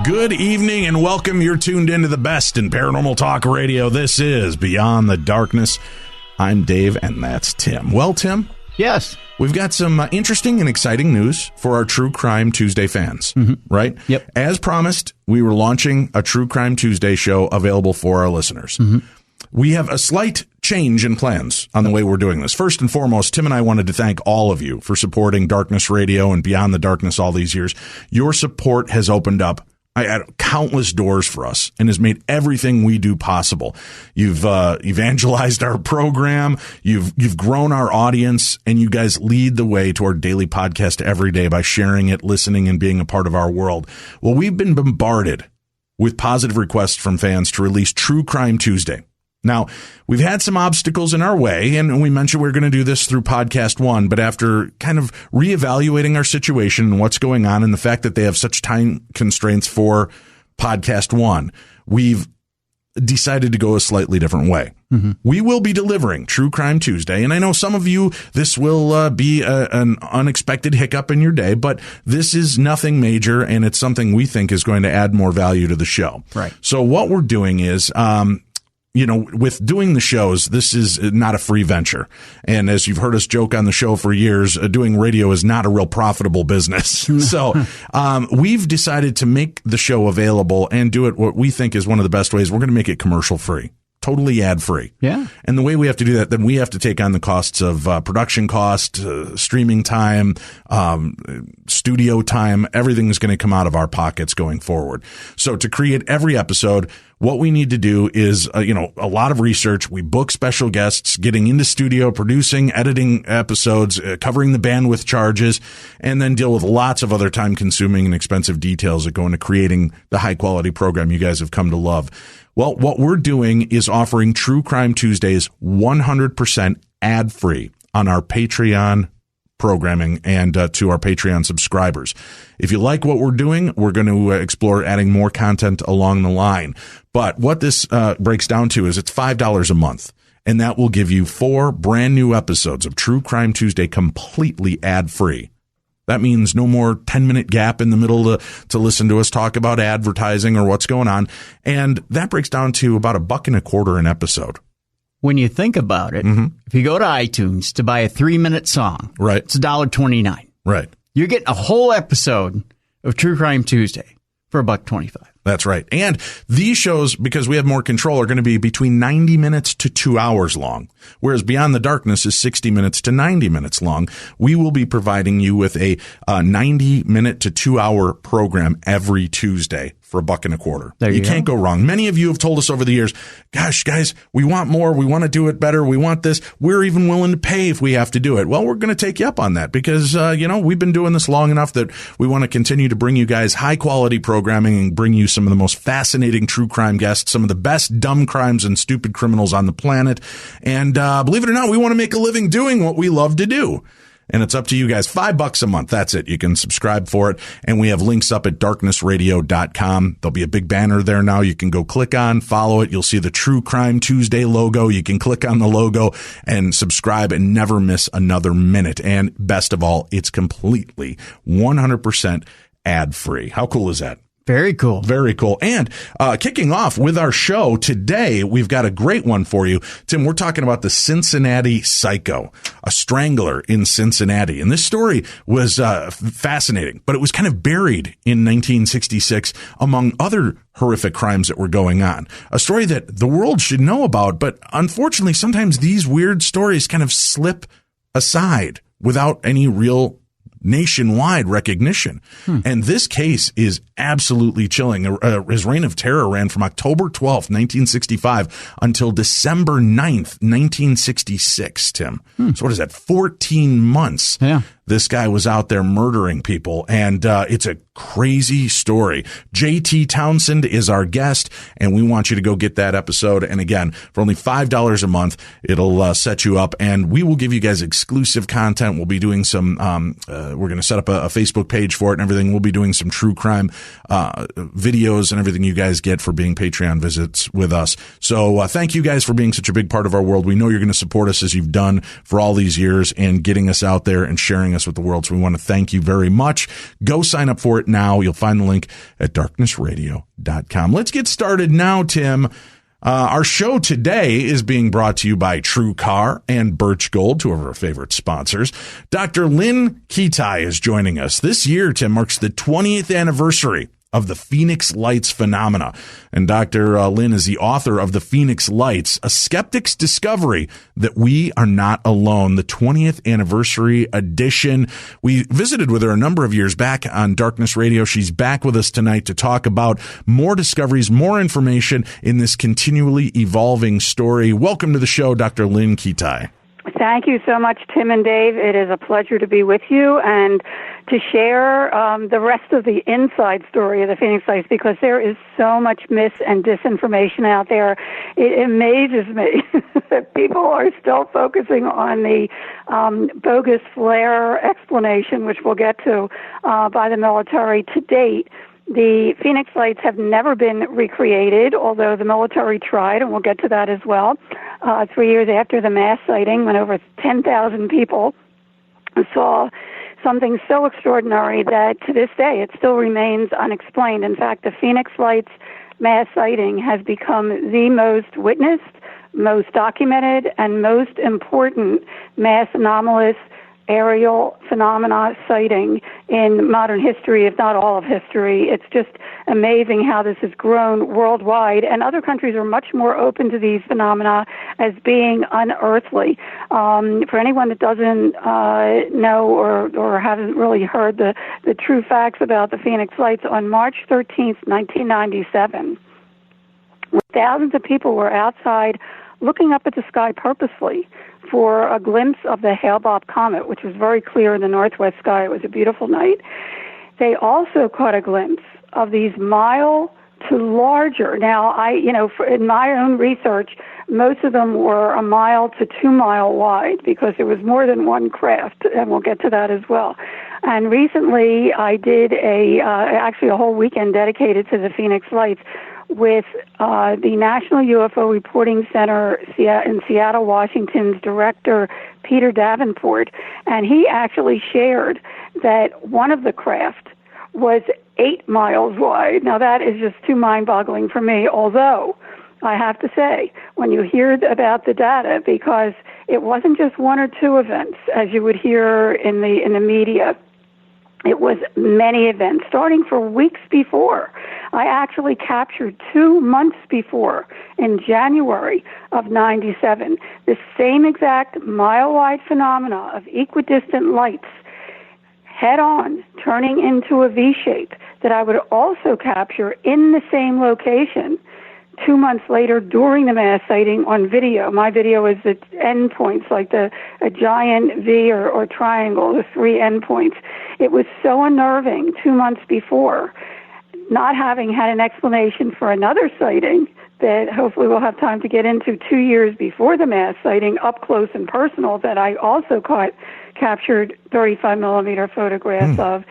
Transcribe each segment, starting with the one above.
Good evening and welcome. You're tuned into the best in paranormal talk radio. This is Beyond the Darkness. I'm Dave, and that's Tim. Well, Tim? Yes. We've got some interesting and exciting news for our True Crime Tuesday fans, right? Yep. As promised, we were launching a True Crime Tuesday show available for our listeners. We have a slight change in plans on the way we're doing this. First and foremost, Tim and I wanted to thank all of you for supporting Darkness Radio and Beyond the Darkness all these years. Your support has opened up countless doors for us and has made everything we do possible. You've evangelized our program. You've grown our audience, and you guys lead the way to our daily podcast every day by sharing it, listening, and being a part of our world. Well, we've been bombarded with positive requests from fans to release True Crime Tuesday. Now, we've had some obstacles in our way, and we mentioned we're going to do this through Podcast One, but after kind of reevaluating our situation and what's going on and the fact that they have such time constraints for Podcast One, we've decided to go a slightly different way. We will be delivering True Crime Tuesday, and I know some of you, this will be an unexpected hiccup in your day, but this is nothing major, and it's something we think is going to add more value to the show. Right. So what we're doing is, with doing the shows, this is not a free venture. And as you've heard us joke on the show for years, doing radio is not a real profitable business. So we've decided to make the show available and do it what we think is one of the best ways. We're going to make it commercial free. Totally ad free. Yeah. And the way we have to do that, then we have to take on the costs of production cost, streaming time, studio time. Everything is going to come out of our pockets going forward. So to create every episode, what we need to do is, a lot of research. We book special guests, getting into studio, producing, editing episodes, covering the bandwidth charges, and then deal with lots of other time consuming and expensive details that go into creating the high quality program you guys have come to love. Well, what we're doing is offering True Crime Tuesdays 100% ad free on our Patreon programming and to our Patreon subscribers. If you like what we're doing, we're going to explore adding more content along the line. But what this breaks down to is it's $5 a month, and that will give you 4 brand new episodes of True Crime Tuesday completely ad free. That means no more 10-minute gap in the middle to listen to us talk about advertising or what's going on. And that breaks down to about $1.25 an episode. When you think about it, if you go to iTunes to buy a 3-minute song, right, it's $1.29. Right. You're getting a whole episode of True Crime Tuesday for $1.25. That's right. And these shows, because we have more control, are going to be between 90 minutes to 2 hours long, whereas Beyond the Darkness is 60 minutes to 90 minutes long. We will be providing you with a 90-minute to 2-hour program every Tuesday for $1.25. There you can't go wrong. Many of you have told us over the years, gosh, guys, we want more. We want to do it better. We want this. We're even willing to pay if we have to do it. Well, we're going to take you up on that because, we've been doing this long enough that we want to continue to bring you guys high quality programming and bring you some of the most fascinating true crime guests, some of the best dumb crimes and stupid criminals on the planet. And believe it or not, we want to make a living doing what we love to do. And it's up to you guys. $5 a month. That's it. You can subscribe for it. And we have links up at darknessradio.com. There'll be a big banner there now. You can go click on, follow it. You'll see the True Crime Tuesday logo. You can click on the logo and subscribe and never miss another minute. And best of all, it's completely 100% ad free. How cool is that? Very cool. Very cool. And kicking off with our show today, we've got a great one for you. Tim, we're talking about the Cincinnati Psycho, a strangler in Cincinnati. And this story was fascinating, but it was kind of buried in 1966 among other horrific crimes that were going on. A story that the world should know about, but unfortunately, sometimes these weird stories kind of slip aside without any real nationwide recognition. And this case is absolutely chilling. His reign of terror ran from October 12th, 1965 until December 9th, 1966, Tim. So what is that? 14 months. Yeah. This guy was out there murdering people, and it's a crazy story. JT Townsend is our guest, and we want you to go get that episode. And again, for only $5 a month, it'll set you up, and we will give you guys exclusive content. We'll be doing some, we're going to set up a Facebook page for it and everything. We'll be doing some true crime videos and everything you guys get for being Patreon visits with us. So thank you guys for being such a big part of our world. We know you're going to support us as you've done for all these years and getting us out there and sharing sharing us with the world. So we want to thank you very much. Go sign up for it now. You'll find the link at darknessradio.com. Let's get started now, Tim. Our show today is being brought to you by True Car and Birch Gold, two of our favorite sponsors. Dr. Lynn Kitai is joining us. This year, Tim, marks the 20th anniversary of the Phoenix Lights phenomena. And Dr. Lynn is the author of The Phoenix Lights, A Skeptic's Discovery That We Are Not Alone, the 20th anniversary edition. We visited with her a number of years back on Darkness Radio. She's back with us tonight to talk about more discoveries, more information in this continually evolving story. Welcome to the show, Dr. Lynn Kitai. Thank you so much, Tim and Dave. It is a pleasure to be with you and to share the rest of the inside story of the Phoenix Lights, because there is so much mis and disinformation out there. It amazes me that people are still focusing on the bogus flare explanation, which we'll get to, by the military. To date, the Phoenix Lights have never been recreated, although the military tried, and we'll get to that as well. 3 years after the mass sighting, when over 10,000 people saw something so extraordinary that to this day it still remains unexplained. In fact, the Phoenix Lights mass sighting has become the most witnessed, most documented, and most important mass anomalous aerial phenomena sighting in modern history, if not all of history. It's just amazing how this has grown worldwide, and other countries are much more open to these phenomena as being unearthly. For anyone that doesn't know or hasn't really heard the true facts about the Phoenix Lights, on March 13th, 1997, thousands of people were outside looking up at the sky purposely for a glimpse of the Hale-Bopp comet, which was very clear in the northwest sky. It was a beautiful night. They also caught a glimpse of these mile to larger. Now, in my own research, most of them were a mile to 2 mile wide, because there was more than one craft, and we'll get to that as well. And recently, I did actually a whole weekend dedicated to the Phoenix Lights with the National UFO Reporting Center in Seattle, Washington's director, Peter Davenport, and he actually shared that one of the craft was 8 miles wide. Now, that is just too mind-boggling for me, although I have to say, when you hear about the data, because it wasn't just one or two events, as you would hear in the media, it was many events, starting for weeks before. I actually captured 2 months before, in January of 97, the same exact mile-wide phenomena of equidistant lights head-on, turning into a V-shape, that I would also capture in the same location 2 months later during the mass sighting on video. My video is the endpoints, like a giant V or triangle, the 3 endpoints. It was so unnerving 2 months before, not having had an explanation for another sighting that hopefully we'll have time to get into 2 years before the mass sighting, up close and personal, that I also captured 35 millimeter photographs of,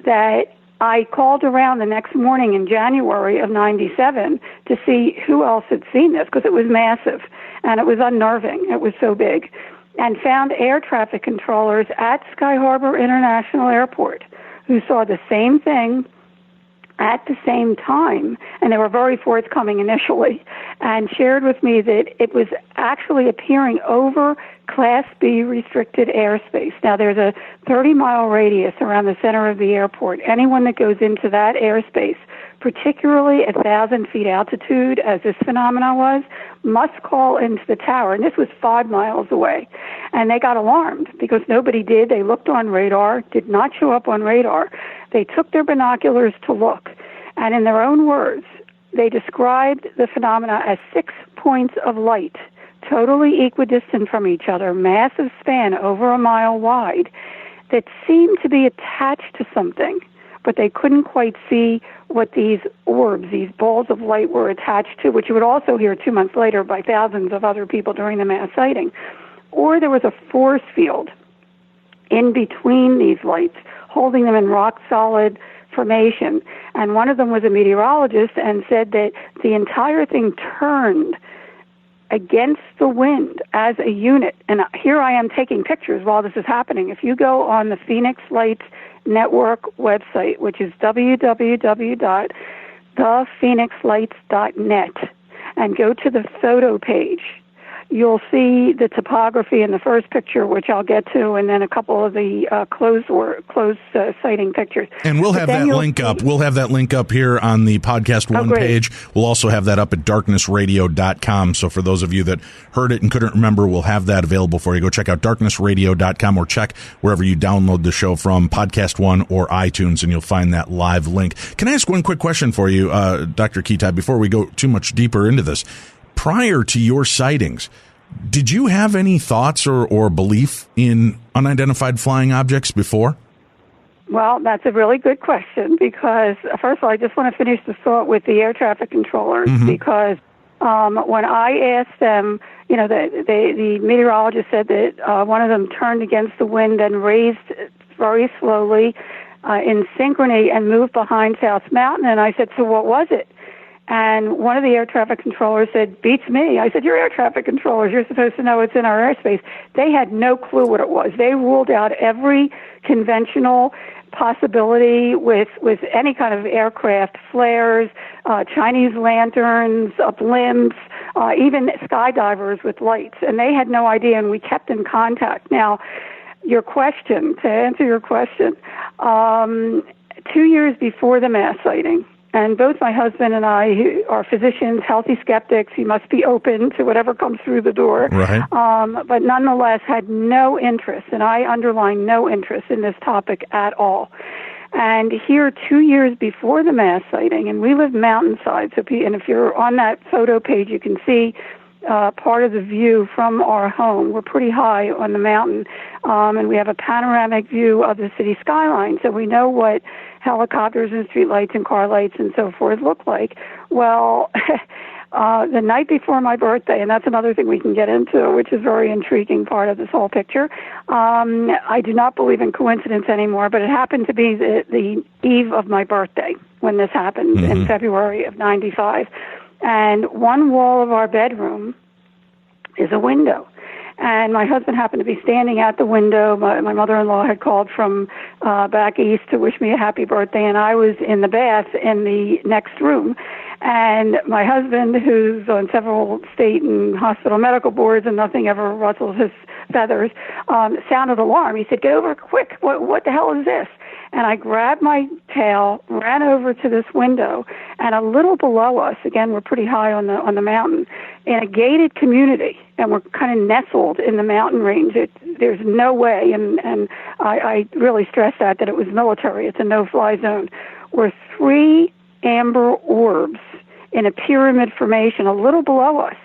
that I called around the next morning in January of 97 to see who else had seen this, because it was massive and it was unnerving. It was so big. And found air traffic controllers at Sky Harbor International Airport who saw the same thing at the same time, and they were very forthcoming initially, and shared with me that it was actually appearing over Class B restricted airspace. Now, there's a 30-mile radius around the center of the airport. Anyone that goes into that airspace, particularly at 1,000 feet altitude, as this phenomena was, must call into the tower. And this was 5 miles away. And they got alarmed because nobody did. They looked on radar, did not show up on radar. They took their binoculars to look. And in their own words, they described the phenomena as 6 points of light, totally equidistant from each other, massive span over a mile wide, that seemed to be attached to something, but they couldn't quite see what these orbs, these balls of light, were attached to, which you would also hear 2 months later by thousands of other people during the mass sighting. Or there was a force field in between these lights, holding them in rock-solid formation. And one of them was a meteorologist and said that the entire thing turned against the wind as a unit. And here I am taking pictures while this is happening. If you go on the Phoenix Lights Network website, which is www.thephoenixlights.net, and go to the photo page, you'll see the topography in the first picture, which I'll get to, and then a couple of the closed sighting pictures. And we'll have that link up. We'll have that link up here on the Podcast One page. We'll also have that up at darknessradio.com. So for those of you that heard it and couldn't remember, we'll have that available for you. Go check out darknessradio.com or check wherever you download the show from, Podcast One or iTunes, and you'll find that live link. Can I ask one quick question for you, Dr. Kitaj, before we go too much deeper into this? Prior to your sightings, did you have any thoughts or belief in unidentified flying objects before? Well, that's a really good question, because first of all, I just want to finish the thought with the air traffic controllers, because when I asked them, the meteorologist said that one of them turned against the wind and raised very slowly in synchrony and moved behind South Mountain, and I said, so what was it? And one of the air traffic controllers said, beats me. I said, you're air traffic controllers. You're supposed to know it's in our airspace. They had no clue what it was. They ruled out every conventional possibility with any kind of aircraft, flares, Chinese lanterns, blimps, even skydivers with lights. And they had no idea, and we kept in contact. Now, to answer your question, 2 years before the mass sighting, and both my husband and I, who are physicians, healthy skeptics, he must be open to whatever comes through the door, right. But nonetheless had no interest, and I underline no interest in this topic at all. And here, 2 years before the mass sighting, and we live mountainside, and if you're on that photo page, you can see part of the view from our home. We're pretty high on the mountain, and we have a panoramic view of the city skyline, so we know what helicopters and street lights and car lights and so forth look like. Well, the night before my birthday, and that's another thing we can get into, which is a very intriguing part of this whole picture. I do not believe in coincidence anymore, but it happened to be the eve of my birthday when this happened in February of '95. And one wall of our bedroom is a window. And my husband happened to be standing at the window. My mother-in-law had called from back east to wish me a happy birthday, and I was in the bath in the next room. And my husband, who's on several state and hospital medical boards and nothing ever rustles his feathers, sounded alarm. He said, get over quick. What the hell is this? And I grabbed my tail, ran over to this window, and a little below us, again, we're pretty high on the mountain, in a gated community, and we're kind of nestled in the mountain range. There's no way, and I really stress that it was military. It's a no-fly zone. Were 3 amber orbs in a pyramid formation a little below us.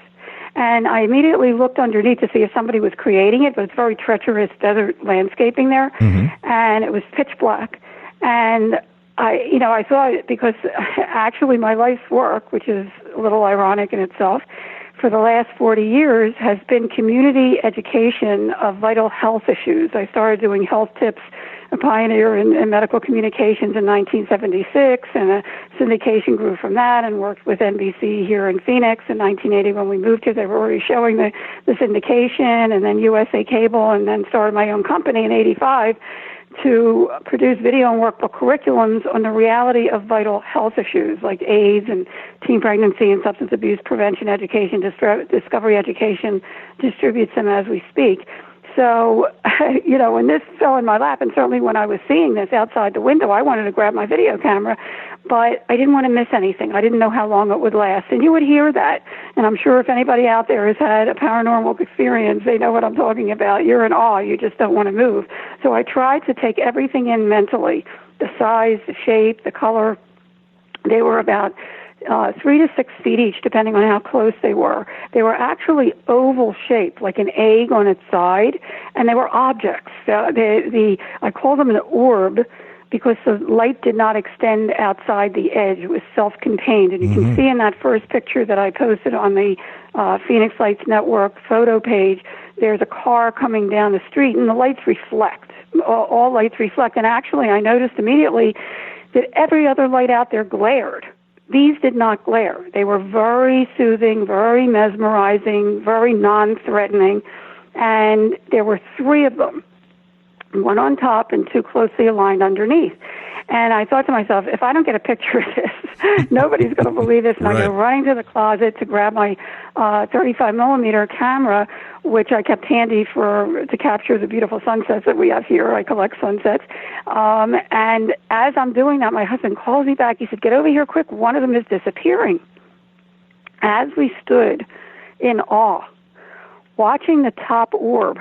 And I immediately looked underneath to see if somebody was creating it, but it's very treacherous desert landscaping there, and it was pitch black. And I thought, because actually my life's work, which is a little ironic in itself, for the last 40 years has been community education of vital health issues. I started doing health tips, a pioneer in medical communications in 1976, and a syndication grew from that, and worked with NBC here in Phoenix in 1980 when we moved here. They were already showing the syndication, and then USA Cable, and then started my own company in 85 to produce video and workbook curriculums on the reality of vital health issues like AIDS and teen pregnancy and substance abuse prevention education, discovery education, distributes them as we speak. So, when this fell in my lap, and certainly when I was seeing this outside the window, I wanted to grab my video camera, but I didn't want to miss anything. I didn't know how long it would last. And you would hear that. And I'm sure if anybody out there has had a paranormal experience, they know what I'm talking about. You're in awe. You just don't want to move. So I tried to take everything in mentally, the size, the shape, the color. They were about 3 to 6 feet each, depending on how close they were. They were actually oval shaped, like an egg on its side, and they were objects. I call them an orb because the light did not extend outside the edge. It was self-contained. And you can see in that first picture that I posted on the Phoenix Lights Network photo page, there's a car coming down the street, and the lights reflect. All lights reflect. And actually, I noticed immediately that every other light out there glared. these did not glare. They were very soothing, very mesmerizing, very non-threatening, and there were 3 of them, one on top and 2 closely aligned underneath. And I thought to myself, if I don't get a picture of this, nobody's going to believe this. And I go running to the closet to grab my 35-millimeter camera, which I kept handy to capture the beautiful sunsets that we have here. I collect sunsets. And as I'm doing that, my husband calls me back. He said, get over here quick. One of them is disappearing. As we stood in awe, watching the top orb,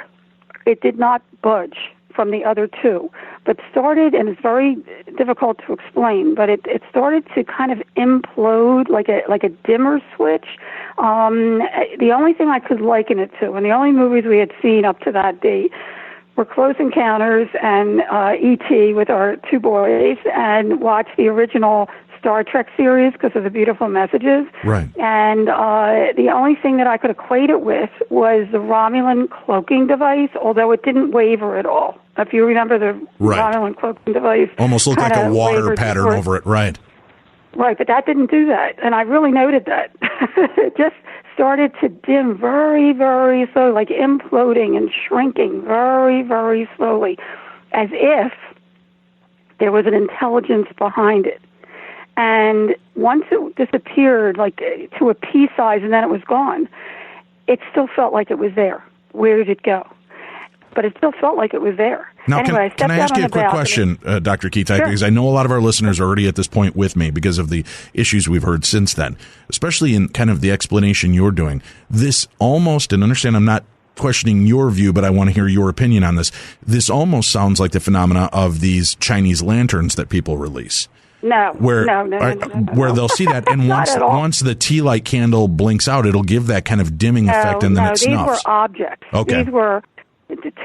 it did not budge from the other 2, but started, and it's very difficult to explain, but it started to kind of implode like a dimmer switch. The only thing I could liken it to, and the only movies we had seen up to that date, were Close Encounters and E.T. with our 2 boys, and watched the original Star Trek series because of the beautiful messages. Right. And the only thing that I could equate it with was the Romulan cloaking device, although it didn't waver at all. If you remember the Romulan cloaking device. Almost looked like a water pattern over it, right. Right, but that didn't do that, and I really noted that. It just started to dim very, very slowly, like imploding and shrinking very, very slowly, as if there was an intelligence behind it. And once it disappeared, like to a pea size, and then it was gone, it still felt like it was there. Where did it go? But it still felt like it was there. Now, anyway, can I ask you a quick question, Dr. Keeteich, because I know a lot of our listeners are already at this point with me because of the issues we've heard since then, especially in kind of the explanation you're doing. This almost, and understand I'm not questioning your view, but I want to hear your opinion on this. This almost sounds like the phenomena of these Chinese lanterns that people release. No, where they'll see that, and once the tea light candle blinks out, it'll give that kind of dimming effect, and then it snuffs. These were objects. Okay. These were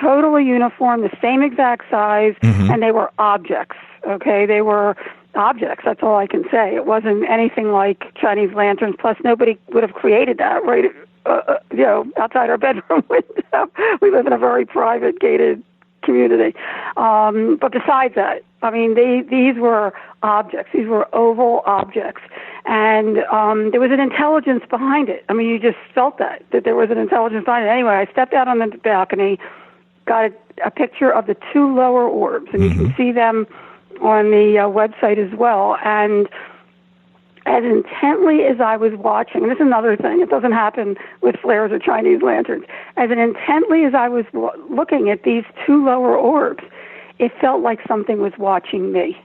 totally uniform, the same exact size, and they were objects. Okay, they were objects. That's all I can say. It wasn't anything like Chinese lanterns. Plus, nobody would have created that, right? Outside our bedroom window. We live in a very private, gated community. But besides that, I mean, these were objects. These were oval objects. And there was an intelligence behind it. I mean, you just felt that there was an intelligence behind it. Anyway, I stepped out on the balcony, got a picture of the 2 lower orbs, and you can see them on the website as well. And as intently as I was watching, and this is another thing, it doesn't happen with flares or Chinese lanterns, as intently as I was looking at these 2 lower orbs, it felt like something was watching me.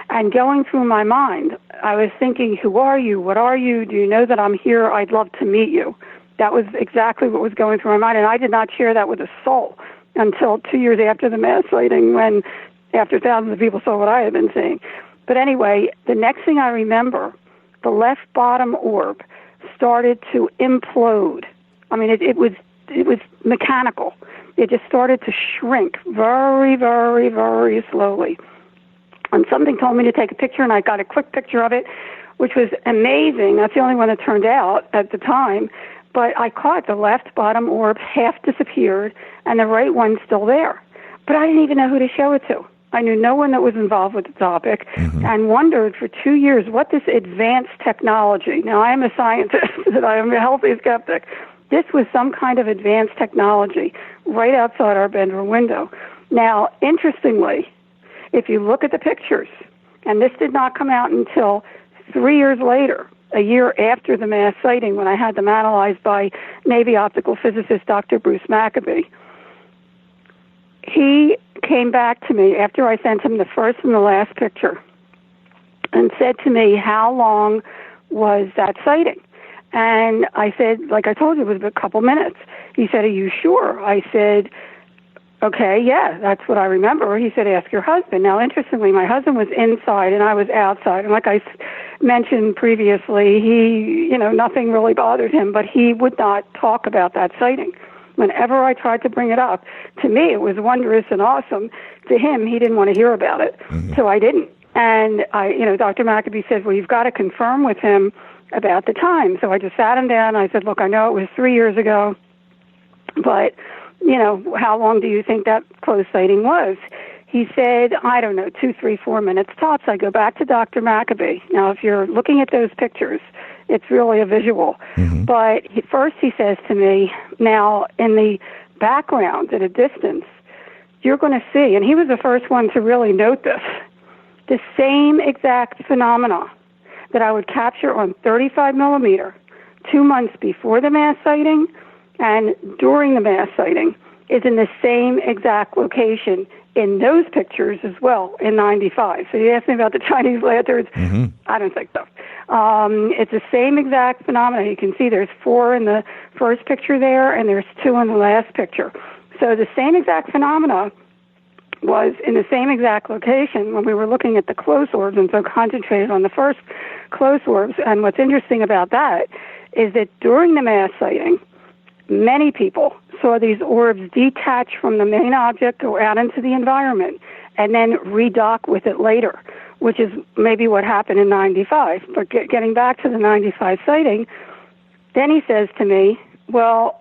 And going through my mind, I was thinking, who are you? What are you? Do you know that I'm here? I'd love to meet you. That was exactly what was going through my mind, and I did not share that with a soul until 2 years after the mass sighting, when after thousands of people saw what I had been seeing. But anyway, the next thing I remember, the left bottom orb started to implode. I mean, it was mechanical. It just started to shrink very, very, very slowly. And something told me to take a picture, and I got a quick picture of it, which was amazing. That's the only one that turned out at the time. But I caught the left bottom orb half disappeared, and the right one's still there. But I didn't even know who to show it to. I knew no one that was involved with the topic, and wondered for 2 years what this advanced technology. Now, I am a scientist, and I am a healthy skeptic. This was some kind of advanced technology right outside our bedroom window. Now, interestingly, if you look at the pictures, and this did not come out until 3 years later, a year after the mass sighting, when I had them analyzed by Navy optical physicist Dr. Bruce Maccabee, he came back to me after I sent him the first and the last picture and said to me, how long was that sighting? And I said, like I told you, it was a couple minutes. He said, are you sure? I said, okay, yeah, that's what I remember. He said, ask your husband. Now, interestingly, my husband was inside and I was outside. And like I mentioned previously, nothing really bothered him, but he would not talk about that sighting. Whenever I tried to bring it up, to me it was wondrous and awesome. To him, he didn't want to hear about it, so I didn't. And Dr. Maccabee said, well, you've got to confirm with him about the time. So I just sat him down. I said, look, I know it was 3 years ago, but how long do you think that close sighting was? He said, I don't know, 2, 3, 4 minutes tops. I go back to Dr. Maccabee. Now, if you're looking at those pictures, it's really a visual. But first he says to me, now, in the background at a distance, you're going to see, and he was the first one to really note this, the same exact phenomena that I would capture on 35 millimeter 2 months before the mass sighting and during the mass sighting is in the same exact location in those pictures as well in 95. So you asked me about the Chinese lanterns. I don't think so. It's the same exact phenomena. You can see there's 4 in the first picture there, and there's 2 in the last picture. So the same exact phenomena was in the same exact location when we were looking at the close orbs, and so concentrated on the first close orbs. And what's interesting about that is that during the mass sighting, many people saw these orbs detach from the main object, go out into the environment, and then redock with it later, which is maybe what happened in 95. But getting back to the 95 sighting, then he says to me, well,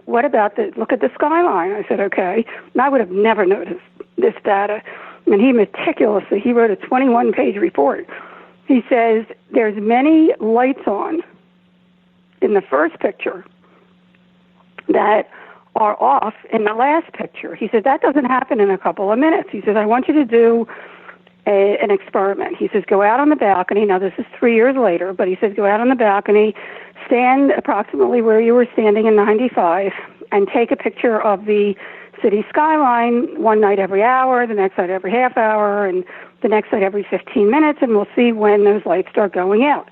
what about look at the skyline? I said, okay. And I would have never noticed this data. And he meticulously, he wrote a 21-page report. He says there's many lights on in the first picture that are off in the last picture. He said that doesn't happen in a couple of minutes. He says, I want you to do an experiment. He says, go out on the balcony. Now, this is 3 years later, but he says, go out on the balcony, stand approximately where you were standing in 95, and take a picture of the city skyline one night every hour, the next night every half hour, and the next night every 15 minutes, and we'll see when those lights start going out.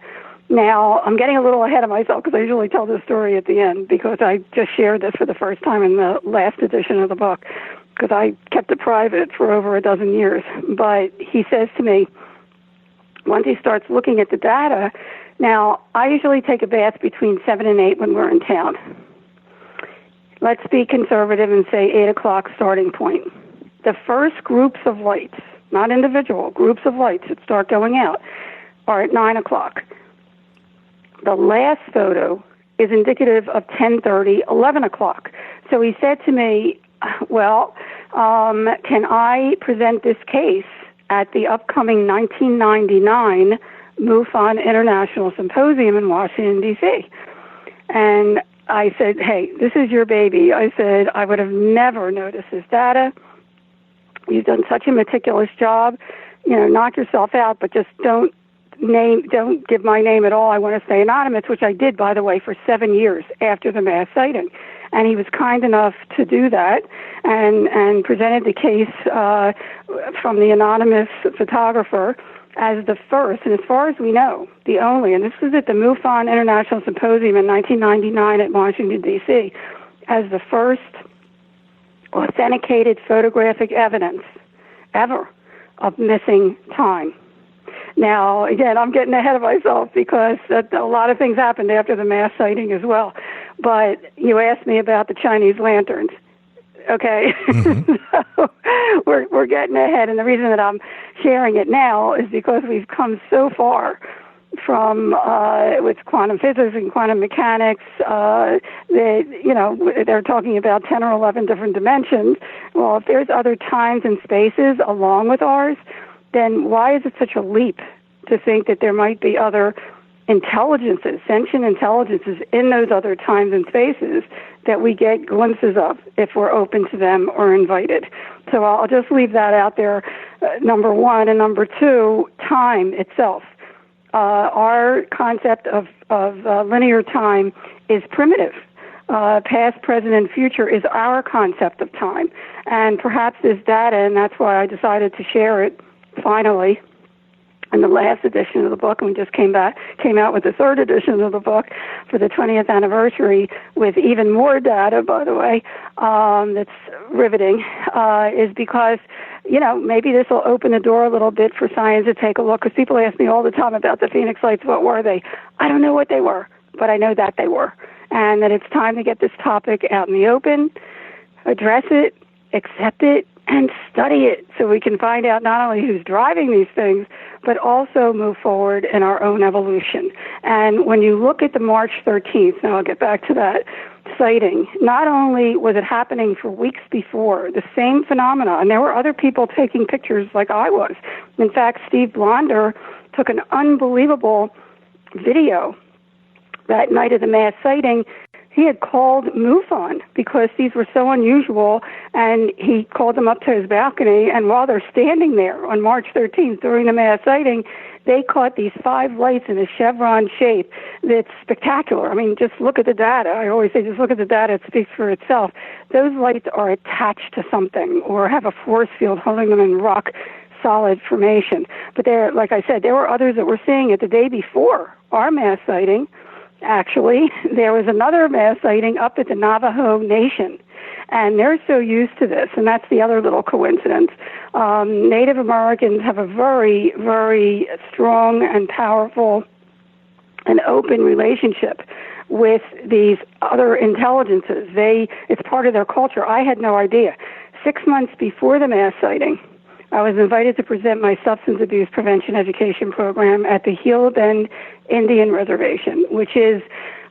Now, I'm getting a little ahead of myself because I usually tell this story at the end because I just shared this for the first time in the last edition of the book because I kept it private for over a dozen years. But he says to me, once he starts looking at the data, now, I usually take a bath between 7 and 8 when we're in town. Let's be conservative and say 8 o'clock starting point. The first groups of lights, not individual, groups of lights that start going out are at 9 o'clock. The last photo is indicative of 10:30, 11 o'clock. So he said to me, well, can I present this case at the upcoming 1999 MUFON International Symposium in Washington, D.C.? And I said, hey, this is your baby. I said, I would have never noticed this data. You've done such a meticulous job. You know, knock yourself out, but just don't give my name at all. I want to stay anonymous, which I did, by the way, for 7 years after the mass sighting. And he was kind enough to do that and presented the case from the anonymous photographer as the first, and as far as we know, the only, and this was at the MUFON International Symposium in 1999 at Washington, D.C., as the first authenticated photographic evidence ever of missing time. Now, again, I'm getting ahead of myself because a lot of things happened after the mass sighting as well. But you asked me about the Chinese lanterns. Okay, so we're getting ahead, and the reason that I'm sharing it now is because we've come so far from with quantum physics and quantum mechanics that, you know, they're talking about 10 or 11 different dimensions. Well, if there's other times and spaces along with ours, then why is it such a leap to think that there might be other intelligences, sentient intelligences in those other times and spaces that we get glimpses of if we're open to them or invited? So I'll just leave that out there, number one. And number two, time itself. Our concept of linear time is primitive. Past, present, and future is our concept of time. And perhaps this data, and that's why I decided to share it finally in the last edition of the book, and we just came out with the third edition of the book for the 20th anniversary with even more data, by the way, that's riveting, is because, you know, maybe this will open the door a little bit for science to take a look, because people ask me all the time about the Phoenix Lights, what were they? I don't know what they were, but I know that they were, and that it's time to get this topic out in the open, address it, accept it, and study it so we can find out not only who's driving these things, but also move forward in our own evolution. And when you look at the March 13th, now I'll get back to that sighting, not only was it happening for weeks before, the same phenomena, and there were other people taking pictures like I was. In fact, Steve Blonder took an unbelievable video that night of the mass sighting. He had called MUFON because these were so unusual, and he called them up to his balcony, and while they're standing there on March 13th during the mass sighting, they caught these 5 lights in a chevron shape that's spectacular. I mean, just look at the data. I always say just look at the data. It speaks for itself. Those lights are attached to something or have a force field holding them in rock solid formation. But there, like I said, there were others that were seeing it the day before our mass sighting. Actually, there was another mass sighting up at the Navajo Nation, and they're so used to this, and that's the other little coincidence. Native Americans have a very, very strong and powerful and open relationship with these other intelligences. It's part of their culture. I had no idea. 6 months before the mass sighting, I was invited to present my substance abuse prevention education program at the Gila Bend Indian Reservation, which is,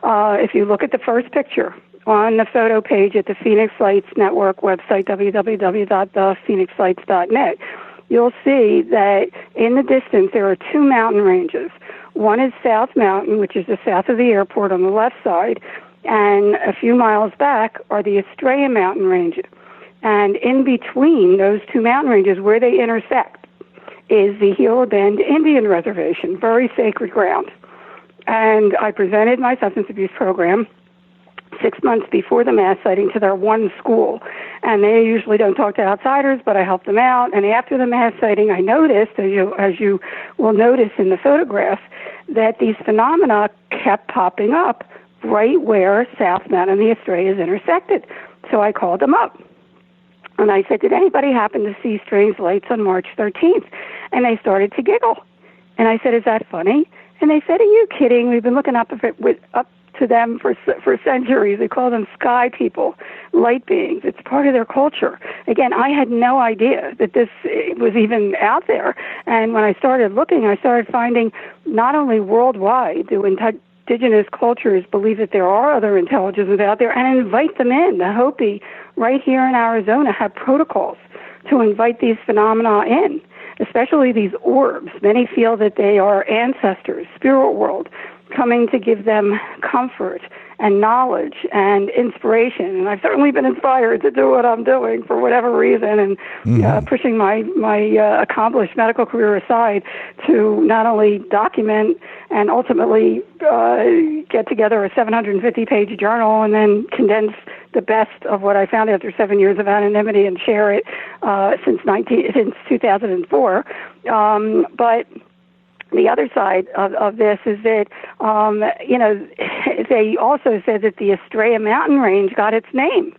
if you look at the first picture on the photo page at the Phoenix Lights Network website, www.thephoenixlights.net, you'll see that in the distance there are 2 mountain ranges. One is South Mountain, which is just south of the airport on the left side, and a few miles back are the Estrella Mountain ranges. And in between those 2 mountain ranges, where they intersect, is the Gila Bend Indian Reservation, very sacred ground. And I presented my substance abuse program 6 months before the mass sighting to their one school. And they usually don't talk to outsiders, but I helped them out. And after the mass sighting, I noticed, as you will notice in the photograph, that these phenomena kept popping up right where South Mountain and the Estrellas intersected. So I called them up. And I said, did anybody happen to see strange lights on March 13th? And they started to giggle. And I said, is that funny? And they said, are you kidding? We've been looking up to them for centuries. They call them sky people, light beings. It's part of their culture. Again, I had no idea that this was even out there. And when I started looking, I started finding not only worldwide do indigenous cultures believe that there are other intelligences out there and invite them in. The Hopi right here in Arizona have protocols to invite these phenomena in, especially these orbs. Many feel that they are ancestors, spirit world, coming to give them comfort and knowledge and inspiration. And I've certainly been inspired to do what I'm doing for whatever reason, and pushing my accomplished medical career aside to not only document and ultimately get together a 750-page journal and then condense the best of what I found after 7 years of anonymity and share it since 2004. But the other side of this is that, they also said that the Estrella Mountain Range got its name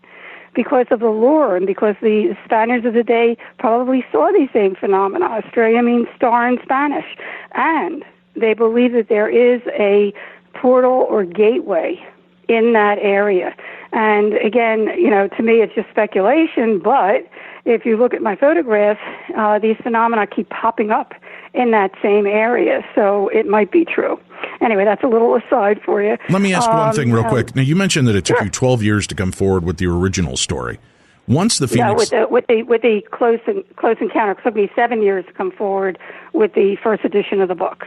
because of the lure and because the Spaniards of the day probably saw these same phenomena. Estrella means star in Spanish. And they believe that there is a portal or gateway in that area. And again, to me it's just speculation, but if you look at my photographs, these phenomena keep popping up in that same area, so it might be true. Anyway, that's a little aside for you. Let me ask one thing real quick. Now, you mentioned that it took you 12 years to come forward with the original story. Once the Phoenix, with the close encounter, it took me 7 years to come forward with the first edition of the book.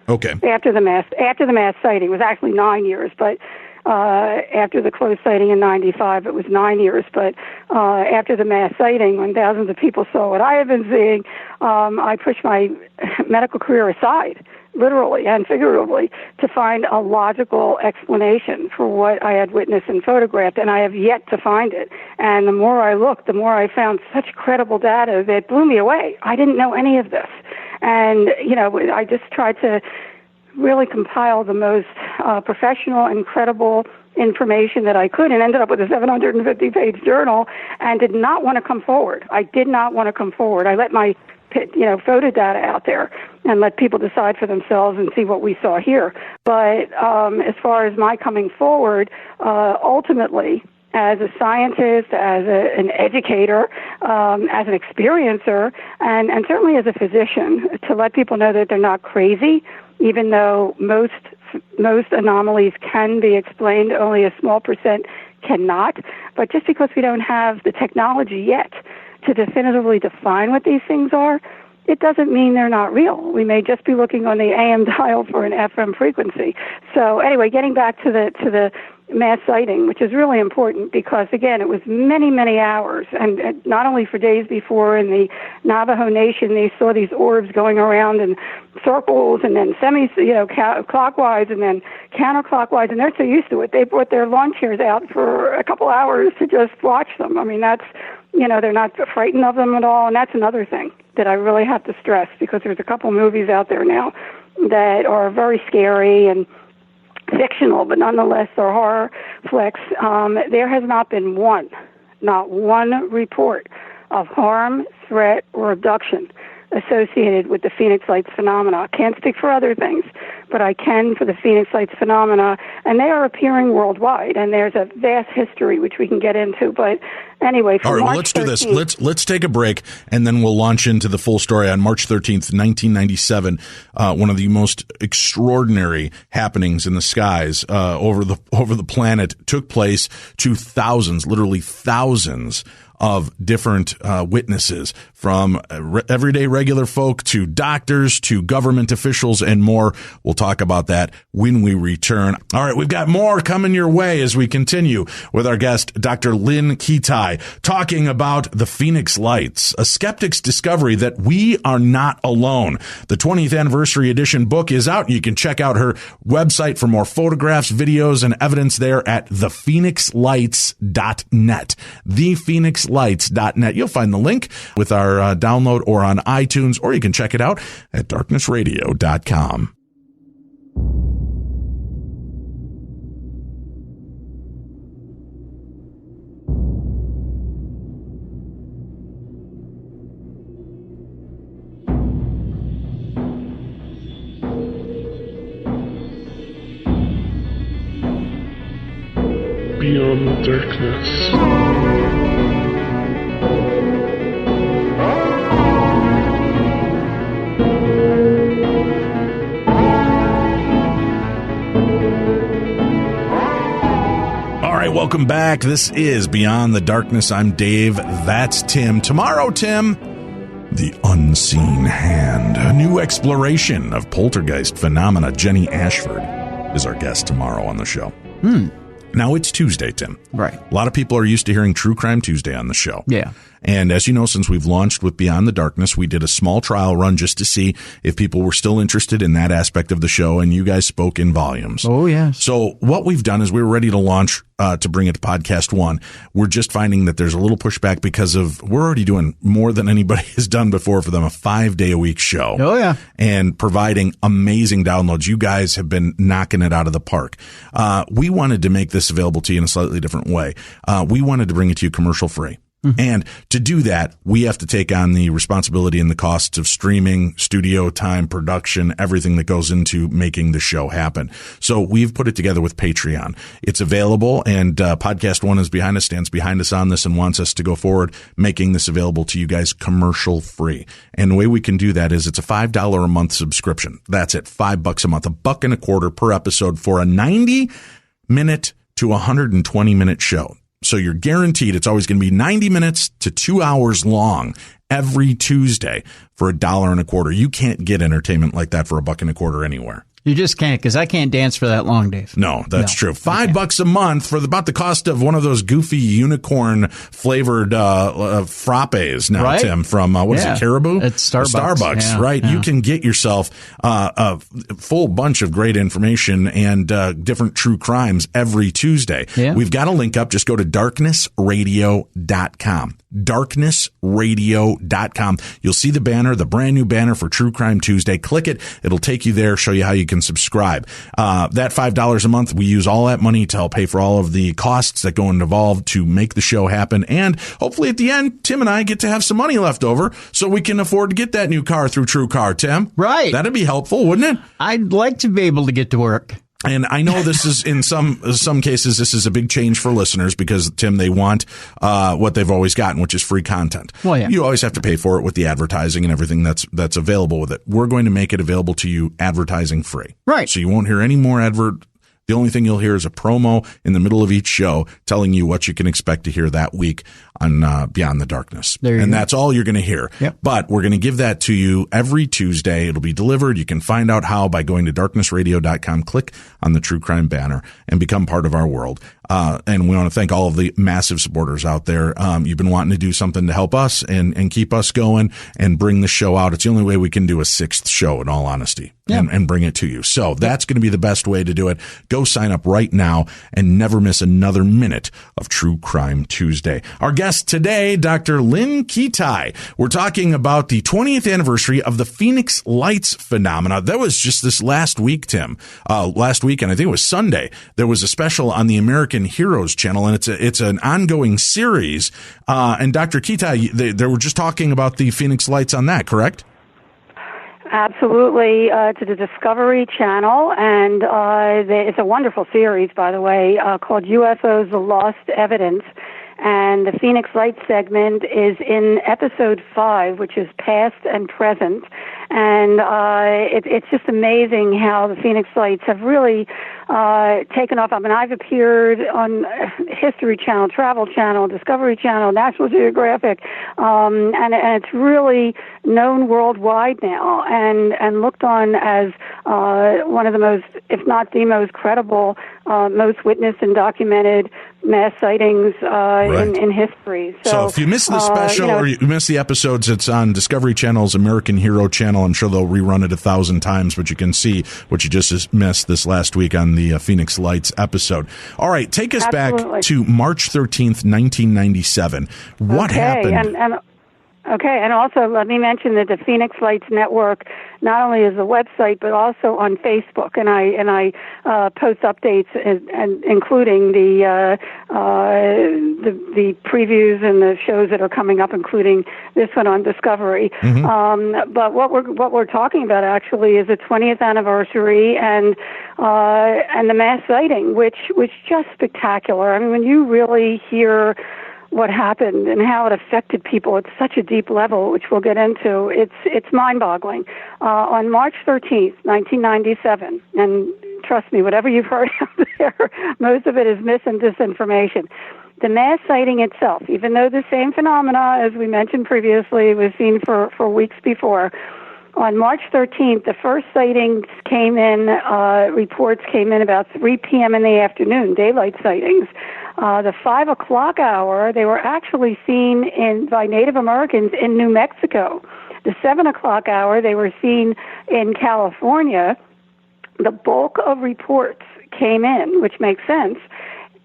Okay. After the mass sighting, it was actually 9 years, but after the close sighting in 95, it was 9 years. But after the mass sighting, when thousands of people saw what I had been seeing, I pushed my medical career aside, literally and figuratively, to find a logical explanation for what I had witnessed and photographed, and I have yet to find it. And the more I looked, the more I found such credible data that blew me away. I didn't know any of this. And, I just tried to really compile the most professional and credible information that I could, and ended up with a 750-page journal, and did not want to come forward. I did not want to come forward. I let my photo data out there and let people decide for themselves and see what we saw here. But as far as my coming forward, ultimately, as a scientist, as an educator, as an experiencer, and certainly as a physician, to let people know that they're not crazy, even though most most anomalies can be explained, only a small percent cannot. But just because we don't have the technology yet to definitively define what these things are, it doesn't mean they're not real. We may just be looking on the AM dial for an FM frequency. So anyway, getting back to the mass sighting, which is really important because, again, it was many, many hours, and not only for days before in the Navajo Nation, they saw these orbs going around in circles and then clockwise and then counterclockwise, and they're so used to it. They brought their lawn chairs out for a couple hours to just watch them. I mean, that's, they're not frightened of them at all, and that's another thing that I really have to stress because there's a couple movies out there now that are very scary and fictional, but nonetheless are horror flicks. There has not been not one report of harm, threat, or abduction associated with the Phoenix Lights phenomena. I can't speak for other things, but I can for the Phoenix Lights phenomena, and they are appearing worldwide, and there's a vast history which we can get into. But anyway, all right, well, let's do this. Let's take a break, and then we'll launch into the full story. On March 13th, 1997, one of the most extraordinary happenings in the skies over the planet took place to thousands, literally thousands of different witnesses, from everyday regular folk to doctors to government officials and more. We'll talk about that when we return. All right, we've got more coming your way as we continue with our guest, Dr. Lynn Kitai, talking about the Phoenix Lights, a skeptic's discovery that we are not alone. The 20th anniversary edition book is out. You can check out her website for more photographs, videos, and evidence there at thephoenixlights.net. Thephoenixlights.net. You'll find the link with our download or on iTunes, or you can check it out at darknessradio.com. Beyond the darkness. Welcome back. This is Beyond the Darkness. I'm Dave. That's Tim. Tomorrow, Tim, the unseen hand. A new exploration of poltergeist phenomena. Jenny Ashford is our guest tomorrow on the show. Now, it's Tuesday, Tim. Right. A lot of people are used to hearing True Crime Tuesday on the show. Yeah. And as you know, since we've launched with Beyond the Darkness, we did a small trial run just to see if people were still interested in that aspect of the show, and you guys spoke in volumes. Oh, yes. So what we've done is we were ready to launch to bring it to Podcast 1. We're just finding that there's a little pushback because we're already doing more than anybody has done before for them, a 5-day-a-week show. Oh, yeah. And providing amazing downloads. You guys have been knocking it out of the park. We wanted to make this available to you in a slightly different way. We wanted to bring it to you commercial free. And to do that, we have to take on the responsibility and the costs of streaming, studio time, production, everything that goes into making the show happen. So we've put it together with Patreon. It's available, and Podcast One is behind us, stands behind us on this, and wants us to go forward making this available to you guys commercial free. And the way we can do that is it's a $5 a month subscription. That's it, $5 a month, $1.25 per episode for a 90-minute to 120-minute show. So you're guaranteed it's always going to be 90 minutes to 2 hours long every Tuesday for $1.25. You can't get entertainment like that for $1.25 anywhere. You just can't, because I can't dance for that long, Dave. No, that's true. $5 a month for about the cost of one of those goofy unicorn flavored frappes now, right? Tim, from what is it, Caribou? It's Starbucks. Right? Yeah. You can get yourself a full bunch of great information and different true crimes every Tuesday. Yeah. We've got a link up. Just go to darknessradio.com. darknessradio.com. You'll see the banner, the brand new banner for True Crime Tuesday. Click it. It'll take you there, show you how you can subscribe. That $5 a month, we use all that money to help pay for all of the costs that go involved to make the show happen. And hopefully at the end, Tim and I get to have some money left over so we can afford to get that new car through True Car, Tim. Right. That'd be helpful, wouldn't it? I'd like to be able to get to work. And I know this is in some cases, this is a big change for listeners because, Tim, they want what they've always gotten, which is free content. Well, yeah. You always have to pay for it with the advertising and everything that's available with it. We're going to make it available to you advertising free. Right. So you won't hear any more advert. The only thing you'll hear is a promo in the middle of each show telling you what you can expect to hear that week on Beyond the Darkness. And that's all you're going to hear. Yep. But we're going to give that to you every Tuesday. It'll be delivered. You can find out how by going to darknessradio.com, click on the True Crime banner, and become part of our world. And we want to thank all of the massive supporters out there. You've been wanting to do something to help us and keep us going and bring the show out. It's the only way we can do a sixth show, in all honesty, and bring it to you. So that's going to be the best way to do it. Go sign up right now and never miss another minute of True Crime Tuesday. Our guest today, Dr. Lynn Kitai. We're talking about the 20th anniversary of the Phoenix Lights phenomena. That was just this last week, Tim. Last week, and I think it was Sunday, there was a special on the American Heroes channel, and it's an ongoing series. And Dr. Kitai, they were just talking about the Phoenix Lights on that, correct? Absolutely, to the Discovery Channel, and it's a wonderful series, by the way, called UFOs: The Lost Evidence. And the Phoenix Lights segment is in episode 5, which is past and present. And it's just amazing how the Phoenix Lights have really taken off. I mean, I've appeared on History Channel, Travel Channel, Discovery Channel, National Geographic, and it's really known worldwide now and looked on as one of the most, if not the most credible, most witnessed and documented mass sightings in history. So if you missed the special or you missed the episodes, it's on Discovery Channel's American Hero channel. I'm sure they'll rerun it 1,000 times, but you can see what you just missed this last week on the Phoenix Lights episode. All right, take us back to March 13th, 1997. What happened? And also let me mention that the Phoenix Lights Network not only is a website but also on Facebook, and I post updates and including the previews and the shows that are coming up, including this one on Discovery. But what we're talking about actually is the 20th anniversary and the mass sighting, which was just spectacular. I mean, when you really hear what happened and how it affected people at such a deep level, which we'll get into, it's mind-boggling. On March 13th, 1997, and trust me, whatever you've heard out there, most of it is mis and disinformation. The mass sighting itself, even though the same phenomena, as we mentioned previously, was seen for weeks before, on March 13th, the first sightings came in, reports came in about 3 p.m. in the afternoon, daylight sightings. The 5 o'clock hour, they were actually seen by Native Americans in New Mexico. The 7 o'clock hour, they were seen in California. The bulk of reports came in, which makes sense,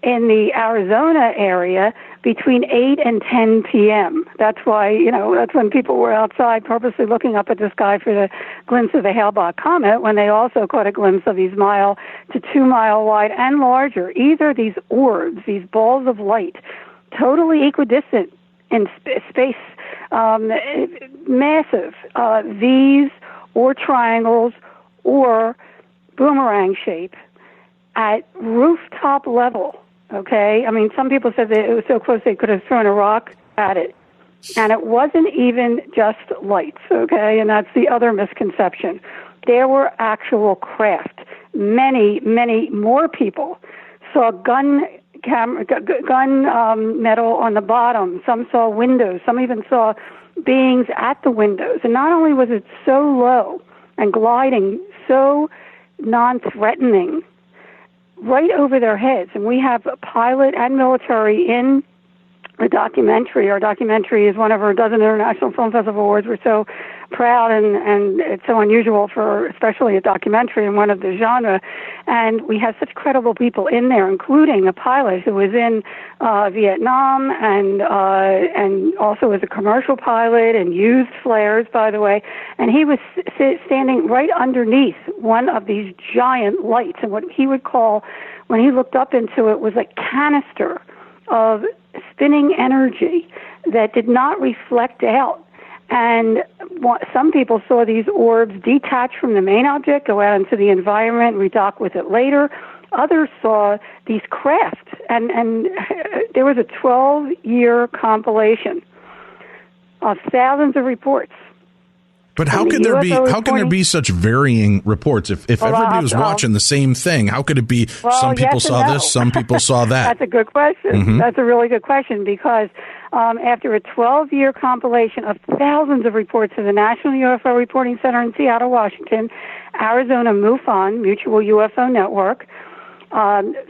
in the Arizona area between 8 and 10 p.m. That's why, that's when people were outside purposely looking up at the sky for the glimpse of the Hale-Bopp comet, when they also caught a glimpse of these 1 to 2 mile wide and larger, either these orbs, these balls of light, totally equidistant in space, massive V's or triangles or boomerang shape at rooftop level. Okay, I mean, some people said that it was so close they could have thrown a rock at it. And it wasn't even just lights, okay, and that's the other misconception. There were actual craft. Many, many more people saw gun metal on the bottom. Some saw windows. Some even saw beings at the windows. And not only was it so low and gliding so non-threatening, right over their heads. And we have a pilot and military in the documentary. Our documentary is one of our dozen International Film Festival awards. We're so proud, and it's so unusual for especially a documentary in one of the genre. And we have such credible people in there, including a pilot who was in Vietnam and also was a commercial pilot and used flares, by the way. And he was standing right underneath one of these giant lights. And what he would call, when he looked up into it, was a canister of spinning energy that did not reflect out. And some people saw these orbs detach from the main object, go out into the environment, redock with it later. Others saw these craft, and there was a 12-year compilation of thousands of reports. But how can there be such varying reports? If everybody was watching the same thing, how could it be some people saw this, some people saw that? That's a good question. Mm-hmm. That's a really good question, because after a 12-year compilation of thousands of reports of the National UFO Reporting Center in Seattle, Washington, Arizona MUFON, Mutual UFO Network,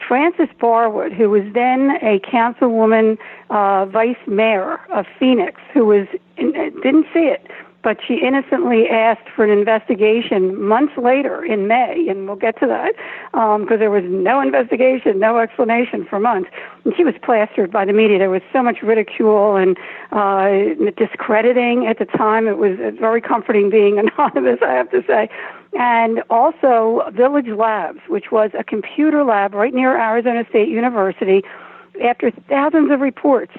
Frances Barwood, who was then a councilwoman, vice mayor of Phoenix, who didn't see it, but she innocently asked for an investigation months later in May, and we'll get to that, because there was no investigation, no explanation for months. And she was plastered by the media. There was so much ridicule and discrediting at the time. It was very comforting being anonymous, I have to say. And also Village Labs, which was a computer lab right near Arizona State University, after thousands of reports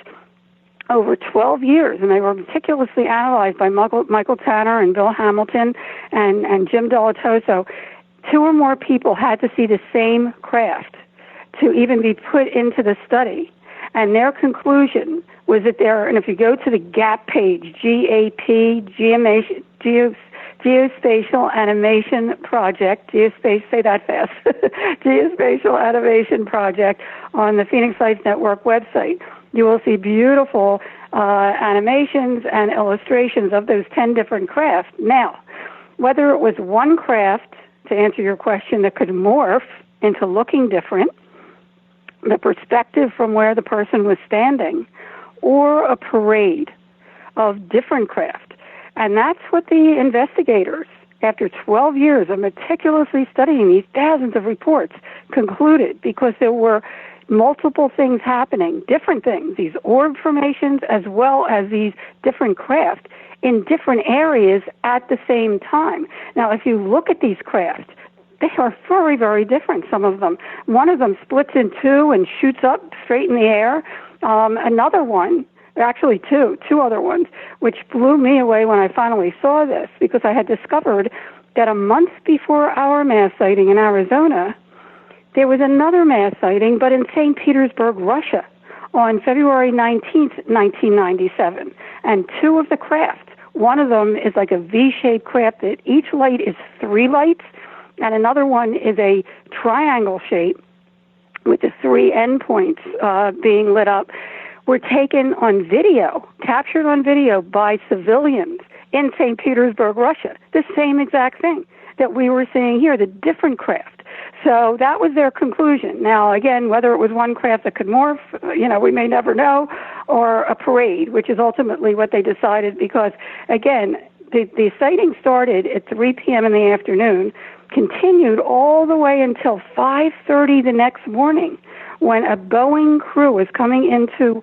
over 12 years, and they were meticulously analyzed by Michael Tanner and Bill Hamilton and Jim Delatoso. 2 or more people had to see the same craft to even be put into the study. And their conclusion was that and if you go to the GAP page, GAP, Geospatial Animation Project, say that fast, Geospatial Animation Project on the Phoenix Lights Network website, you will see beautiful animations and illustrations of those 10 different crafts. Now, whether it was one craft, to answer your question, that could morph into looking different, the perspective from where the person was standing, or a parade of different craft. And that's what the investigators, after 12 years of meticulously studying these thousands of reports, concluded, because there were multiple things happening, different things, these orb formations as well as these different craft in different areas at the same time. Now, if you look at these craft, they are very, very different, some of them. One of them splits in 2 and shoots up straight in the air. Another one, actually two other ones, which blew me away when I finally saw this, because I had discovered that a month before our mass sighting in Arizona, there was another mass sighting, but in St. Petersburg, Russia, on February 19th, 1997. And 2 of the craft, one of them is like a V-shaped craft that each light is 3 lights, and another one is a triangle shape with the 3 endpoints being lit up, were taken on video, captured on video by civilians in St. Petersburg, Russia. The same exact thing that we were seeing here, the different craft. So that was their conclusion. Now, again, whether it was one craft that could morph, we may never know, or a parade, which is ultimately what they decided, because, again, the sighting started at 3 p.m. in the afternoon, continued all the way until 5:30 the next morning, when a Boeing crew was coming into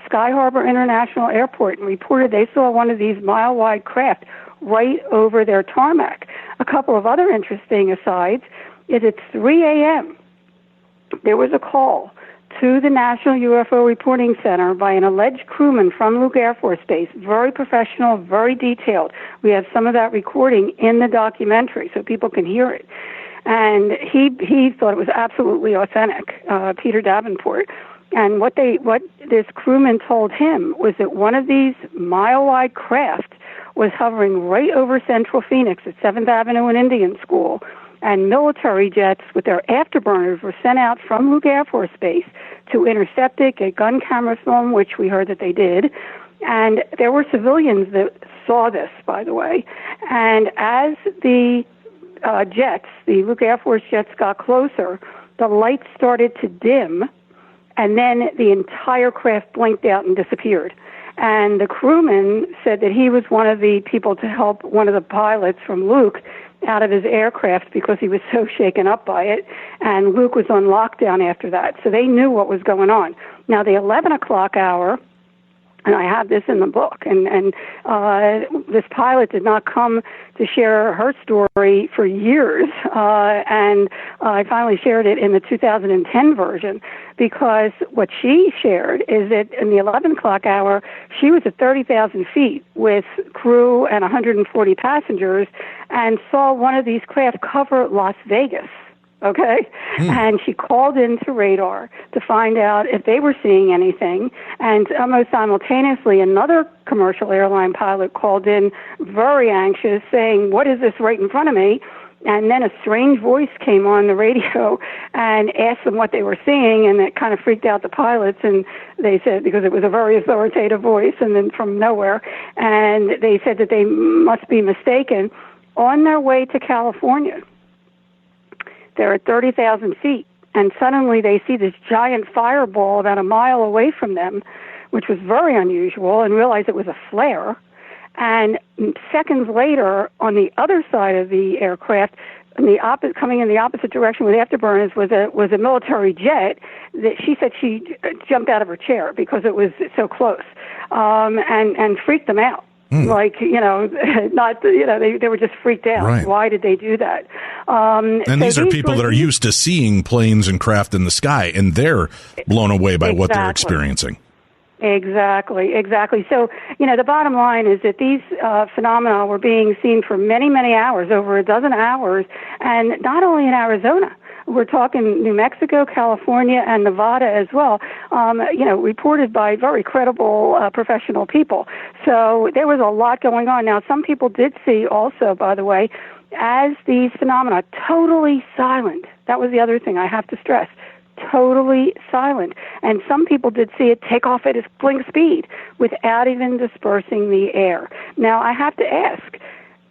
Sky Harbor International Airport and reported they saw one of these mile-wide craft right over their tarmac. A couple of other interesting asides is at 3 a.m., there was a call to the National UFO Reporting Center by an alleged crewman from Luke Air Force Base, very professional, very detailed. We have some of that recording in the documentary so people can hear it. And he thought it was absolutely authentic, Peter Davenport. And what this crewman told him was that one of these mile-wide craft was hovering right over Central Phoenix at 7th Avenue and Indian School, and military jets with their afterburners were sent out from Luke Air Force Base to intercept it, get gun camera film, which we heard that they did. And there were civilians that saw this, by the way. And as the the Luke Air Force jets got closer, the lights started to dim, and then the entire craft blinked out and disappeared. And the crewman said that he was one of the people to help one of the pilots from Luke out of his aircraft because he was so shaken up by it, and Luke was on lockdown after that, so they knew what was going on. Now, the 11 o'clock hour, And I have this in the book. And this pilot did not come to share her story for years. And I finally shared it in the 2010 version, because what she shared is that in the 11 o'clock hour, she was at 30,000 feet with crew and 140 passengers and saw one of these craft cover Las Vegas. Okay? And she called into radar to find out if they were seeing anything. And almost simultaneously, another commercial airline pilot called in very anxious, saying, "What is this right in front of me?" And then a strange voice came on the radio and asked them what they were seeing, and it kind of freaked out the pilots. And they said, because it was a very authoritative voice, and then from nowhere, and they said that they must be mistaken. On their way to California, they're at 30,000 feet, and suddenly they see this giant fireball about a mile away from them, which was very unusual, and realized it was a flare. And seconds later, on the other side of the aircraft, coming in the opposite direction with afterburners, was a military jet. That she said she jumped out of her chair because it was so close, and freaked them out. Like, not, they were just freaked out. Right. Why did they do that? And so these are people that are used to seeing planes and craft in the sky, and they're blown away by what they're experiencing. Exactly. So, the bottom line is that these phenomena were being seen for many, many hours, over a dozen hours, and not only in Arizona. We're talking New Mexico, California, and Nevada as well, reported by very credible professional people. So there was a lot going on. Now, some people did see also, by the way, as these phenomena, totally silent. That was the other thing I have to stress. Totally silent. And some people did see it take off at its blink speed without even dispersing the air. Now, I have to ask,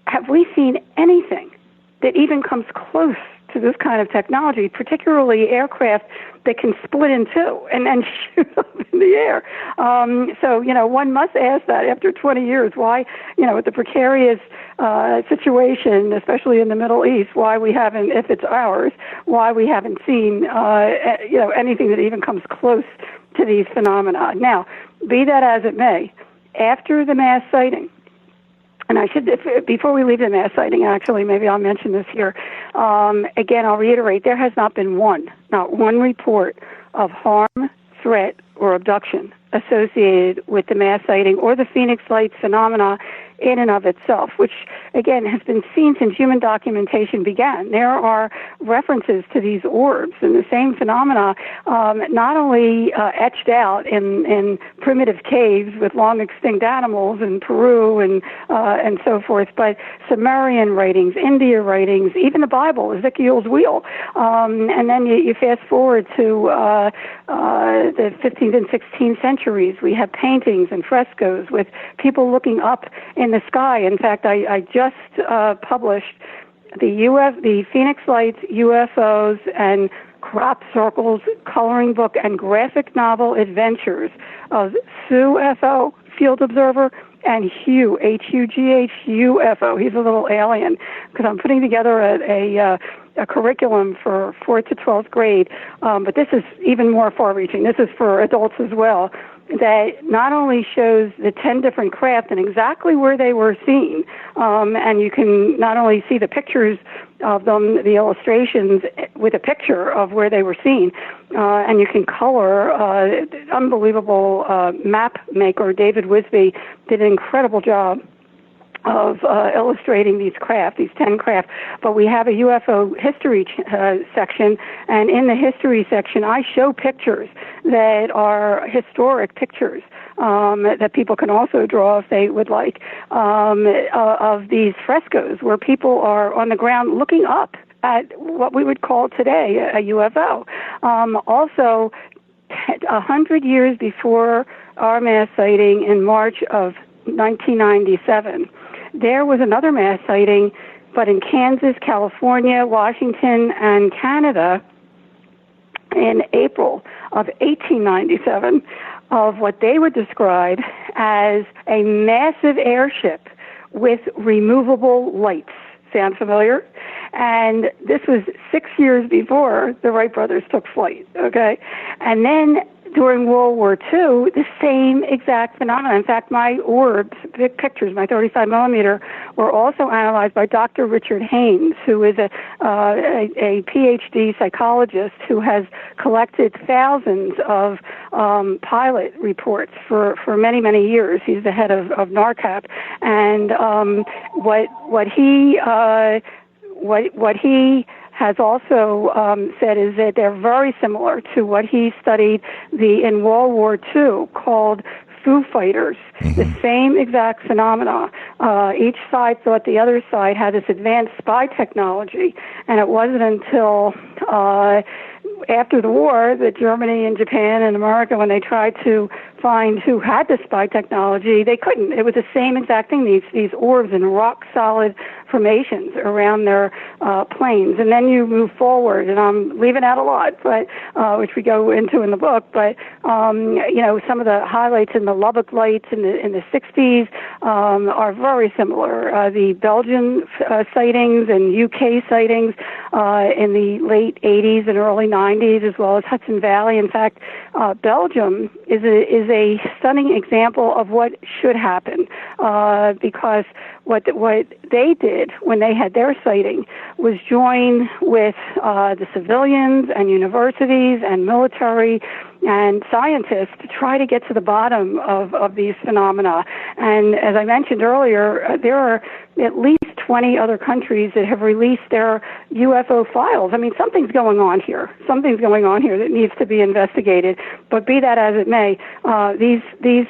have we seen anything that even comes close to this kind of technology, particularly aircraft that can split in two and then shoot up in the air? So, one must ask that after 20 years, why, with the precarious situation, especially in the Middle East, why we haven't, if it's ours, why we haven't seen, anything that even comes close to these phenomena. Now, be that as it may, after the mass sighting, and I should, before we leave the mass sighting, actually, maybe I'll mention this here. Again, I'll reiterate, there has not been not one report of harm, threat, or abduction associated with the mass sighting or the Phoenix Lights phenomena in and of itself, which, again, has been seen since human documentation began. There are references to these orbs and the same phenomena, not only etched out in primitive caves with long extinct animals in Peru and so forth, but Sumerian writings, India writings, even the Bible, Ezekiel's wheel. And then you fast forward to the 15th and 16th centuries. We have paintings and frescoes with people looking up in the sky. In fact, I just published the Phoenix Lights, UFOs, and crop circles coloring book and graphic novel adventures of Sue F.O., field observer, and Hugh, H-U-G-H, UFO. He's a little alien, because I'm putting together a curriculum for 4th to 12th grade, but this is even more far-reaching. This is for adults as well, that not only shows the 10 different craft and exactly where they were seen, and you can not only see the pictures of them, the illustrations with a picture of where they were seen, and you can color. Unbelievable map maker David Wisby did an incredible job of illustrating these craft, these 10 craft. But we have a UFO history section, and in the history section, I show pictures that are historic pictures that people can also draw if they would like, of these frescoes where people are on the ground looking up at what we would call today a UFO. Also, 100 years before our mass sighting in March of 1997, there was another mass sighting, but in Kansas, California, Washington, and Canada in April of 1897 of what they would describe as a massive airship with removable lights. Sound familiar? And this was 6 years before the Wright brothers took flight, okay? And then during World War II, the same exact phenomenon. In fact, my orbs, big pictures, my 35 millimeter, were also analyzed by Dr. Richard Haynes, who is a PhD psychologist who has collected thousands of pilot reports for many, many years. He's the head of NARCAP, and what he has also said is that they're very similar to what he studied in World War II called Foo Fighters, the same exact phenomena. Each side thought the other side had this advanced spy technology, and it wasn't until after the war that Germany and Japan and America, when they tried to find who had the spy technology, they couldn't. It was the same exact thing, these orbs and rock-solid formations around their planes. And then you move forward, and I'm leaving out a lot, but which we go into in the book, but some of the highlights in the Lubbock lights in the 60s are very similar. The Belgian sightings and UK sightings in the late 80s and early 90s, as well as Hudson Valley. In fact, Belgium is a stunning example of what should happen, because what they did when they had their sighting was join with the civilians and universities and military and scientists to try to get to the bottom of these phenomena. And as I mentioned earlier, there are at least 20 other countries that have released their UFO files. I mean, something's going on here. Something's going on here that needs to be investigated. But be that as it may, these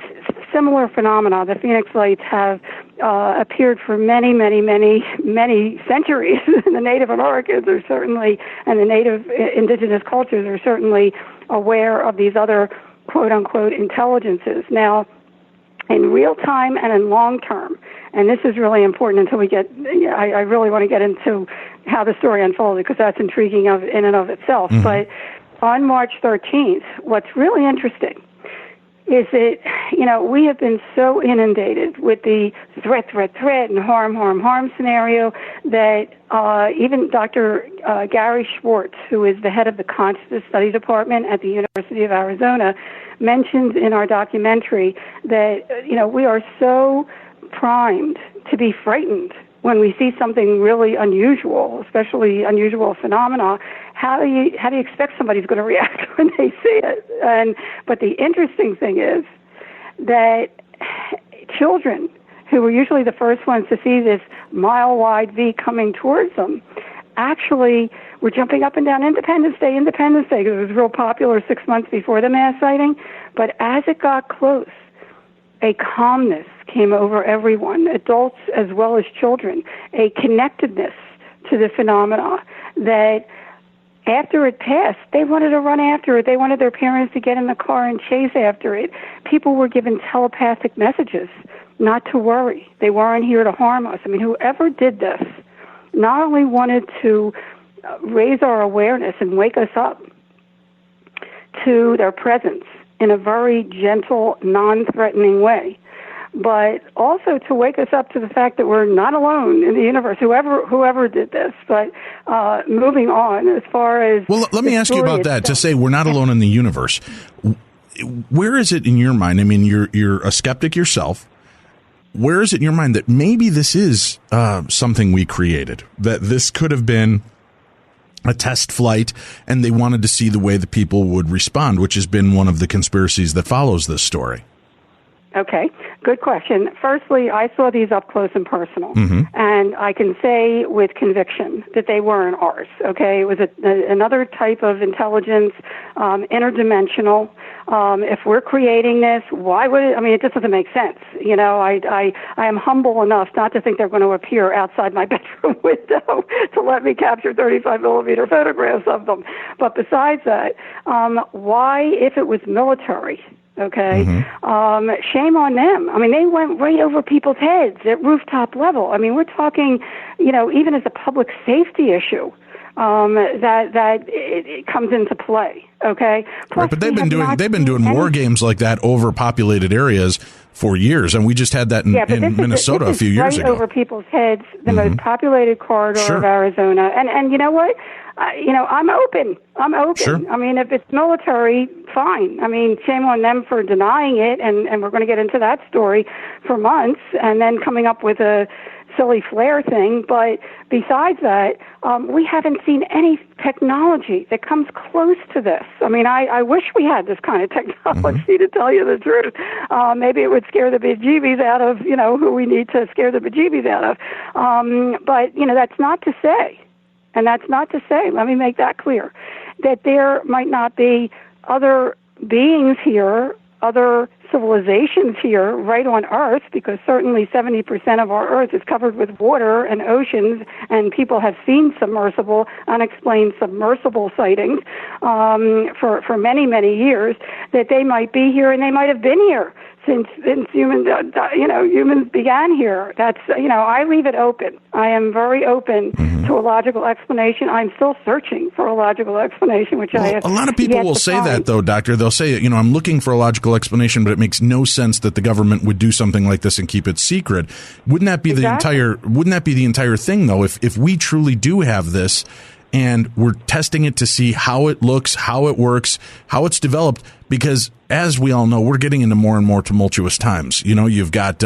similar phenomena, the Phoenix Lights, have appeared for many, many, many, many centuries. The Native Americans are certainly, and the native indigenous cultures are certainly aware of these other quote-unquote intelligences. Now, in real time and in long term, and this is really important until we get, I really want to get into how the story unfolded, because that's intriguing in and of itself. But on March 13th, what's really interesting is that, we have been so inundated with the threat and harm scenario that even Dr. Gary Schwartz, who is the head of the Consciousness Study Department at the University of Arizona, mentioned in our documentary that, we are so primed to be frightened when we see something really unusual, especially unusual phenomena. How do you expect somebody's going to react when they see it? But the interesting thing is that children, who were usually the first ones to see this mile-wide V coming towards them, actually were jumping up and down Independence Day, because it was real popular 6 months before the mass sighting. But as it got close, a calmness came over everyone, adults as well as children, a connectedness to the phenomena that after it passed, they wanted to run after it. They wanted their parents to get in the car and chase after it. People were given telepathic messages not to worry. They weren't here to harm us. I mean, whoever did this not only wanted to raise our awareness and wake us up to their presence in a very gentle, non-threatening way, but also to wake us up to the fact that we're not alone in the universe, whoever did this. But moving on, as far as... Well, let me ask you about that, to say we're not alone in the universe. Where is it in your mind? I mean, you're a skeptic yourself. Where is it in your mind that maybe this is something we created, that this could have been a test flight and they wanted to see the way the people would respond, which has been one of the conspiracies that follows this story? Okay, good question. Firstly, I saw these up close and personal, and I can say with conviction that they weren't ours, okay? It was another type of intelligence, interdimensional. If we're creating this, why would it? I mean, it just doesn't make sense. I am humble enough not to think they're going to appear outside my bedroom window to let me capture 35 millimeter photographs of them. But besides that, why, if it was military, okay, shame on them. I mean, they went right over people's heads at rooftop level. I mean, we're talking, even as a public safety issue, that it comes into play. Okay, plus, right, but they've been doing war games like that over populated areas for years, and we just had that in Minnesota a few years ago. Right over people's heads, the most populated corridor of Arizona. And you know what? I'm open. Sure. I mean, if it's military, fine. I mean, shame on them for denying it, and we're going to get into that story for months, and then coming up with a silly flare thing. But besides that, we haven't seen any technology that comes close to this. I mean, I wish we had this kind of technology, to tell you the truth. Maybe it would scare the bejeebies out of, who we need to scare the bejeebies out of. But, that's not to say, and that's not to say, let me make that clear, that there might not be other beings here, other civilizations here right on Earth, because certainly 70% of our Earth is covered with water and oceans, and people have seen unexplained submersible sightings for many, many years, that they might be here and they might have been here since humans began here. That's, I leave it open. I am very open to a logical explanation. I'm still searching for a logical explanation, which I have. A lot of people will say that, though, Doctor. They'll say, I'm looking for a logical explanation, but it makes no sense that the government would do something like this and keep it secret. Wouldn't that be the entire thing, though? If we truly do have this, and we're testing it to see how it looks, how it works, how it's developed, because as we all know, we're getting into more and more tumultuous times. You've got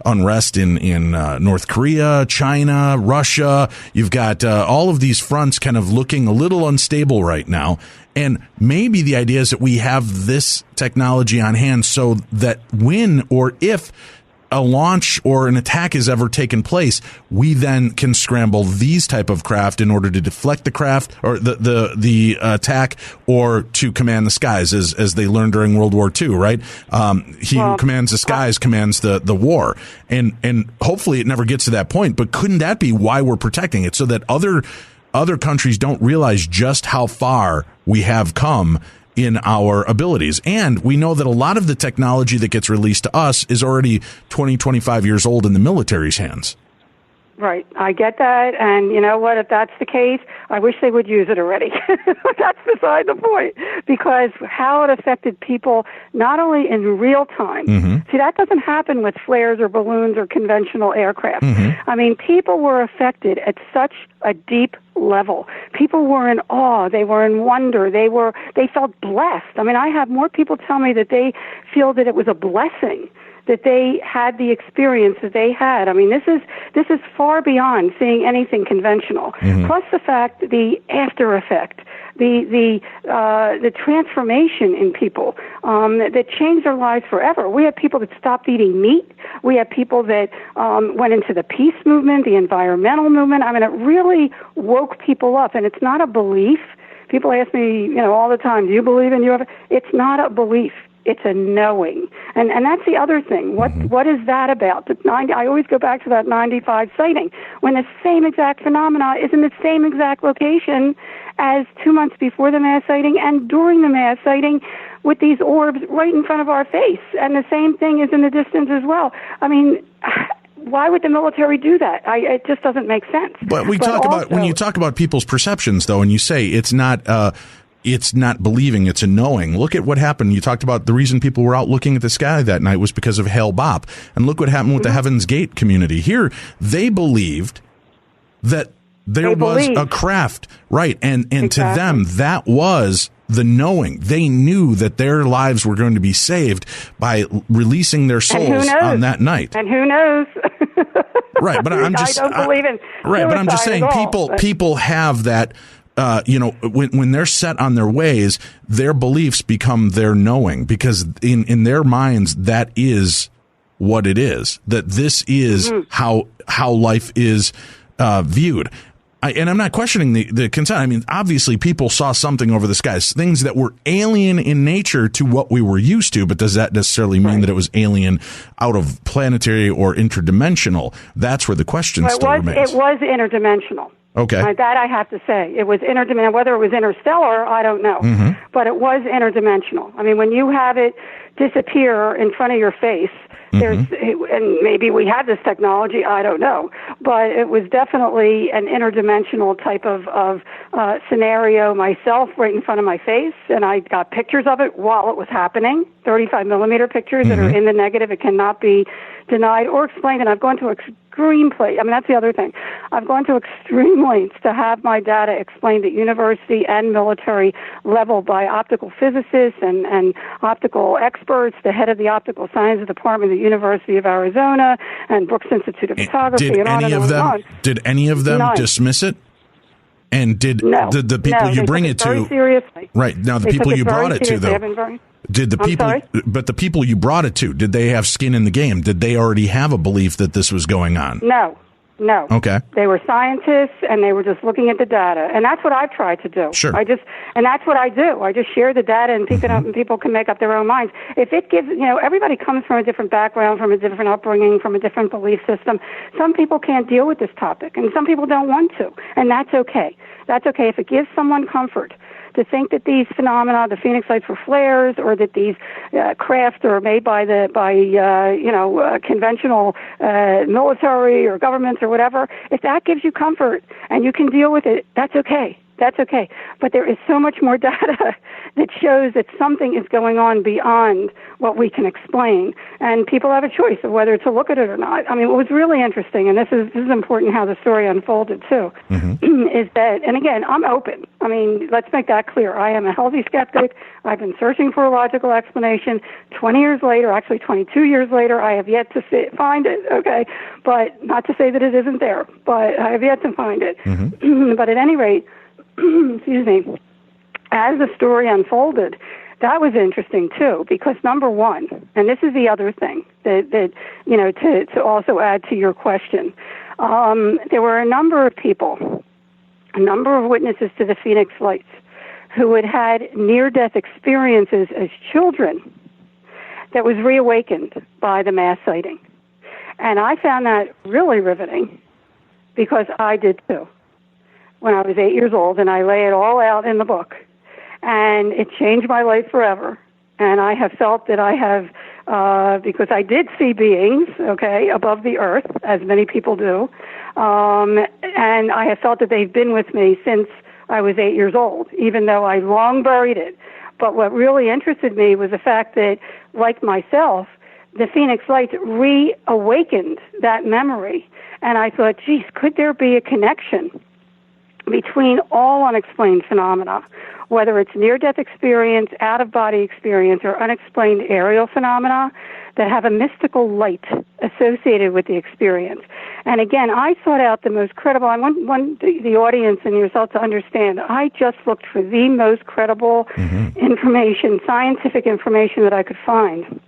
unrest in North Korea, China, Russia. You've got all of these fronts kind of looking a little unstable right now. And maybe the idea is that we have this technology on hand so that when or if a launch or an attack has ever taken place, we then can scramble these type of craft in order to deflect the craft or the attack, or to command the skies, as they learned during World War II, right? He who commands the skies commands the war, and hopefully it never gets to that point. But couldn't that be why we're protecting it, so that other countries don't realize just how far we have come in our abilities? And we know that a lot of the technology that gets released to us is already 20, 25 years old in the military's hands. Right. I get that. And you know what? If that's the case, I wish they would use it already. That's beside the point. Because how it affected people, not only in real time. See, that doesn't happen with flares or balloons or conventional aircraft. I mean, people were affected at such a deep level. People were in awe. They were in wonder. They felt blessed. I mean, I have more people tell me that they feel that it was a blessing that they had the experience that they had. I mean, this is far beyond seeing anything conventional. Plus the fact, the after effect, the transformation in people that changed their lives forever. We have people that stopped eating meat. We have people that went into the peace movement, the environmental movement. I mean, it really woke people up, and it's not a belief. People ask me, all the time, do you believe in UFOs? It's not a belief. It's a knowing. And that's the other thing. What is that about? I always go back to that 95 sighting, when the same exact phenomena is in the same exact location as 2 months before the mass sighting and during the mass sighting, with these orbs right in front of our face. And the same thing is in the distance as well. I mean, why would the military do that? It just doesn't make sense. But when you talk about people's perceptions, though, and you say it's not believing, it's a knowing. Look at what happened. You talked about the reason people were out looking at the sky that night was because of Hale Bopp. And look what happened with the Heaven's Gate community. Here, they believed that there was a craft, right? And to them, that was the knowing. They knew that their lives were going to be saved by releasing their souls on that night. And who knows? Right, but I'm just I don't believe in right, but I'm just saying people have that. When they're set on their ways, their beliefs become their knowing, because in their minds, that is what it is, that this is how life is viewed. And I'm not questioning the consent. I mean, obviously people saw something over the skies, things that were alien in nature to what we were used to, but does that necessarily mean that it was alien out of planetary or interdimensional? That's where the question still remains. It was interdimensional. Okay. That I have to say. It was interdimensional. Whether it was interstellar, I don't know. But it was interdimensional. I mean, when you have it disappear in front of your face, and maybe we have this technology, I don't know. but it was definitely an interdimensional type of scenario myself right in front of my face, and I got pictures of it while it was happening, 35 millimeter pictures that are in the negative. It cannot be denied or explained, and I've gone to extreme place. I mean, that's the other thing. I've gone to extreme lengths to have my data explained at university and military level by optical physicists and optical experts, the head of the optical sciences department at the University of Arizona and Brooks Institute of Photography. Did any of them dismiss it? And did the people you bring it to very seriously? Right now, the people you brought it to, though, did the people? But the people you brought it to, did they have skin in the game? Did they already have a belief that this was going on? No. Okay. They were scientists, and they were just looking at the data, and that's what I've tried to do. Sure. And that's what I do. I just share the data and pick it up, and people can make up their own minds. If it gives, everybody comes from a different background, from a different upbringing, from a different belief system. Some people can't deal with this topic, and some people don't want to, and that's okay. That's okay if it gives someone comfort to think that these phenomena, the Phoenix Lights, were flares, or that these crafts are made by conventional military or governments or whatever. If that gives you comfort and you can deal with it, that's okay. That's okay. But there is so much more data that shows that something is going on beyond what we can explain. And people have a choice of whether to look at it or not. I mean, what was really interesting, and this is important how the story unfolded too, is that, and again, I'm open. I mean, let's make that clear. I am a healthy skeptic. I've been searching for a logical explanation. 20 years later, actually 22 years later, I have yet to find it, okay? But not to say that it isn't there, but I have yet to find it. But at any rate, excuse me, as the story unfolded, that was interesting too, because number one, and this is the other thing that to also add to your question, there were a number of people, a number of witnesses to the Phoenix Lights who had had near-death experiences as children that was reawakened by the mass sighting. And I found that really riveting because I did too. When I was 8 years old, and I lay it all out in the book. And it changed my life forever. And I have felt that I have, because I did see beings, okay, above the earth, as many people do, and I have felt that they've been with me since I was 8 years old, even though I long buried it. But what really interested me was the fact that, like myself, the Phoenix Lights reawakened that memory. And I thought, geez, could there be a connection between all unexplained phenomena, whether it's near-death experience, out-of-body experience, or unexplained aerial phenomena that have a mystical light associated with the experience. And again, I sought out the most credible, I want the audience and yourself to understand, I just looked for the most credible information, scientific information that I could find.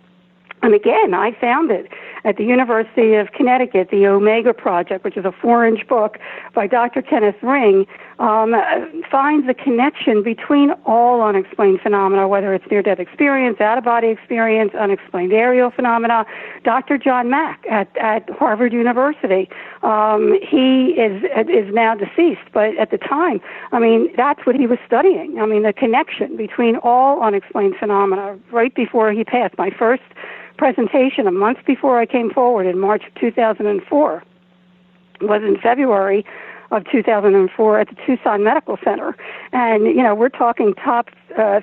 And again, I found it at the University of Connecticut, the Omega Project, which is a 4-inch book by Dr. Kenneth Ring, finds a connection between all unexplained phenomena, whether it's near-death experience, out-of-body experience, unexplained aerial phenomena. Dr. John Mack at Harvard University, he is now deceased, but at the time, I mean, that's what he was studying. I mean, the connection between all unexplained phenomena right before he passed. My first presentation a month before I came forward in March of 2004 was in February of 2004 at the Tucson Medical Center. And, we're talking top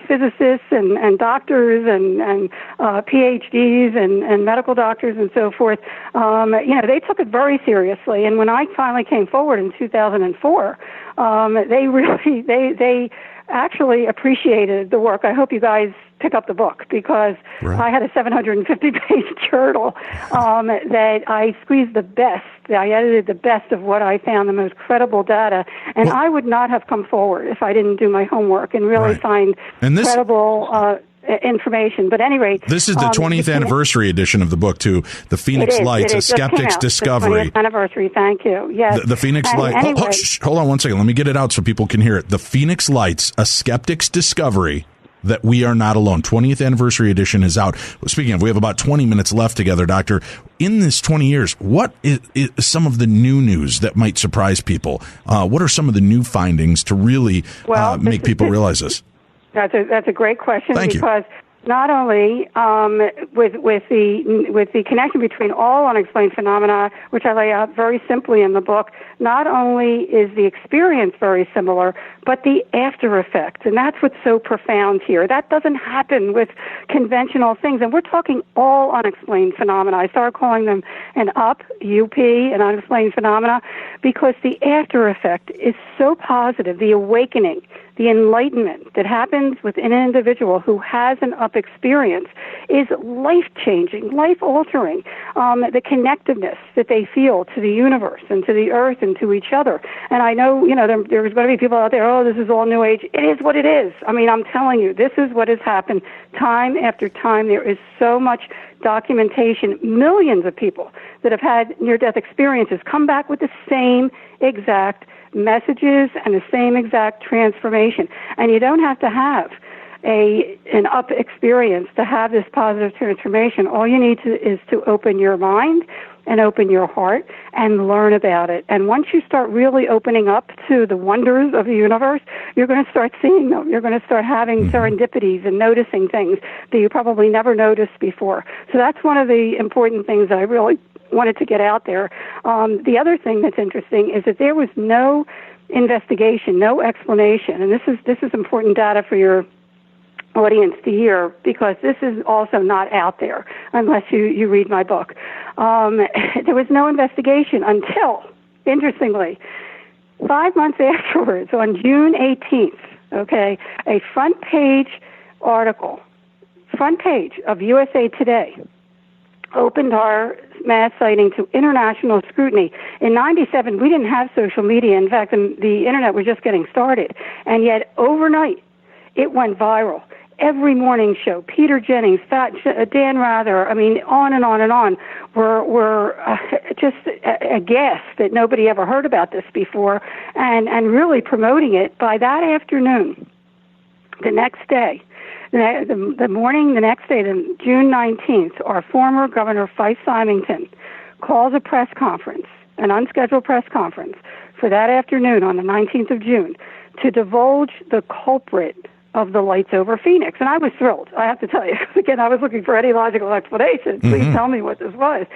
physicists and doctors and PhDs and medical doctors and so forth. They took it very seriously. And when I finally came forward in 2004, they actually appreciated the work. I hope you guys pick up the book because I had a 750-page journal that I squeezed the best. I edited the best of what I found, the most credible data. And I would not have come forward if I didn't do my homework and really find credible information. But at any rate, this is the 20th anniversary edition of the book, too. The Phoenix Lights, A Skeptic's Discovery. The 20th anniversary, thank you. Yes. The Phoenix Lights. Anyway. Hold on one second. Let me get it out so people can hear it. The Phoenix Lights, A Skeptic's Discovery. That we are not alone. 20th anniversary edition is out. Speaking of, we have about 20 minutes left together, Doctor. In this 20 years, what is some of the new news that might surprise people? What are some of the new findings to really make people realize this? That's a great question. Thank because not only with the connection between all unexplained phenomena, which I lay out very simply in the book, not only is the experience very similar, but the after effect. And that's what's so profound here. That doesn't happen with conventional things. And we're talking all unexplained phenomena. I started calling them an UP, an unexplained phenomena, because the after effect is so positive, the awakening, the enlightenment that happens within an individual who has an up experience is life-changing, life-altering. The connectedness that they feel to the universe and to the earth and to each other. And I know, there's going to be people out there, oh, this is all New Age. It is what it is. I mean, I'm telling you, this is what has happened time after time. There is so much documentation. Millions of people that have had near-death experiences come back with the same exact messages and the same exact transformation. And you don't have to have an up experience to have this positive transformation. All you need is to open your mind and open your heart and learn about it. And once you start really opening up to the wonders of the universe, you're going to start seeing them. You're going to start having serendipities and noticing things that you probably never noticed before. So that's one of the important things that I really wanted to get out there. The other thing that's interesting is that there was no investigation, no explanation, and this is important data for your audience to hear, because this is also not out there unless you read my book. There was no investigation until, interestingly, 5 months afterwards, on June 18th, a front page article, front page of USA Today, opened our mass sighting to international scrutiny. In 97, we didn't have social media. In fact, the internet was just getting started. And yet, overnight, it went viral. Every morning show, Peter Jennings, Dan Rather, on and on and on, were just aghast that nobody ever heard about this before, and really promoting it. By that afternoon, the next day, the morning the next day, June 19th, our former Governor Fife Symington calls a press conference, an unscheduled press conference, for that afternoon on the 19th of June to divulge the culprit of the lights over Phoenix. And I was thrilled, I have to tell you. Again, I was looking for any logical explanation. Please tell me what this was.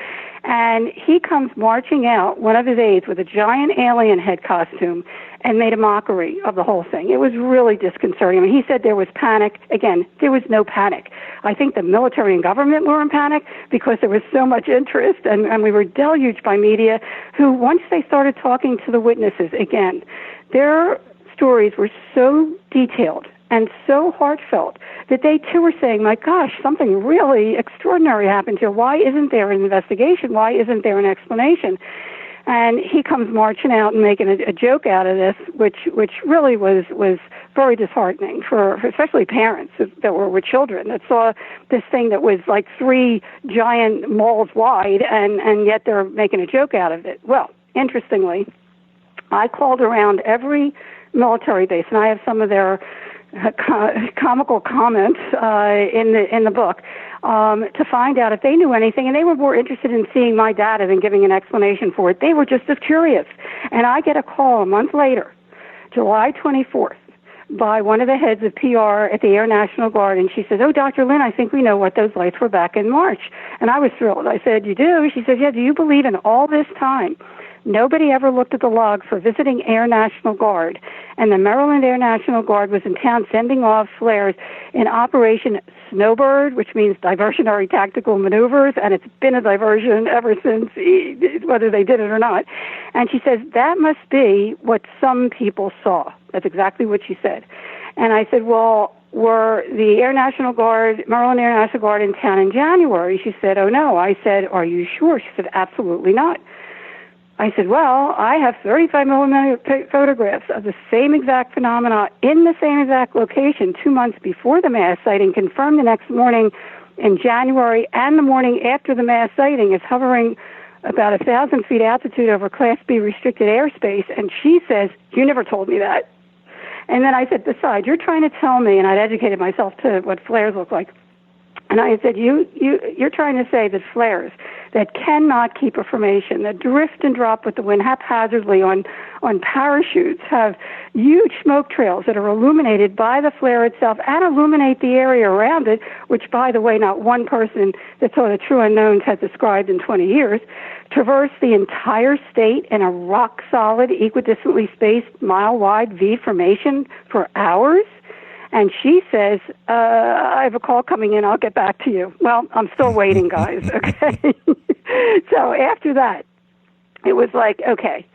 And he comes marching out, one of his aides, with a giant alien head costume, and made a mockery of the whole thing. It was really disconcerting. He said there was panic. Again, there was no panic. I think the military and government were in panic because there was so much interest, and we were deluged by media who, once they started talking to the witnesses again, their stories were so detailed and so heartfelt that they too were saying, my gosh, something really extraordinary happened here. Why isn't there an investigation? Why isn't there an explanation? And he comes marching out and making a joke out of this, which really was very disheartening for especially parents that were with children that saw this thing that was like 3 giant malls wide, and yet they're making a joke out of it. Well, interestingly, I called around every military base, and I have some of their comical comments in the book to find out if they knew anything, and they were more interested in seeing my data than giving an explanation for it. They were just as curious. And I get a call a month later, July 24th, by one of the heads of PR at the Air National Guard, and she says, oh, Dr. Lynn, I think we know what those lights were back in March. And I was thrilled. I said, you do? She said, yeah, do you believe in all this time nobody ever looked at the log for visiting Air National Guard, and the Maryland Air National Guard was in town sending off flares in Operation Snowbird, which means diversionary tactical maneuvers, and it's been a diversion ever since, whether they did it or not. And she says, that must be what some people saw. That's exactly what she said. And I said, well, were the Air National Guard, Maryland Air National Guard, in town in January? She said, oh, no. I said, are you sure? She said, absolutely not. I said, well, I have 35 millimeter photographs of the same exact phenomena in the same exact location 2 months before the mass sighting, confirmed the next morning in January, and the morning after the mass sighting is hovering about 1,000 feet altitude over Class B restricted airspace. And she says, you never told me that. And then I said, besides, you're trying to tell me, and I'd educated myself to what flares look like, And I said, you're trying to say that flares that cannot keep a formation, that drift and drop with the wind haphazardly on parachutes, have huge smoke trails that are illuminated by the flare itself and illuminate the area around it, which, by the way, not one person that saw the true unknowns has described in 20 years, traverse the entire state in a rock-solid, equidistantly spaced, mile-wide V formation for hours? And she says, I have a call coming in. I'll get back to you. Well, I'm still waiting, guys. Okay. So after that, it was like, okay,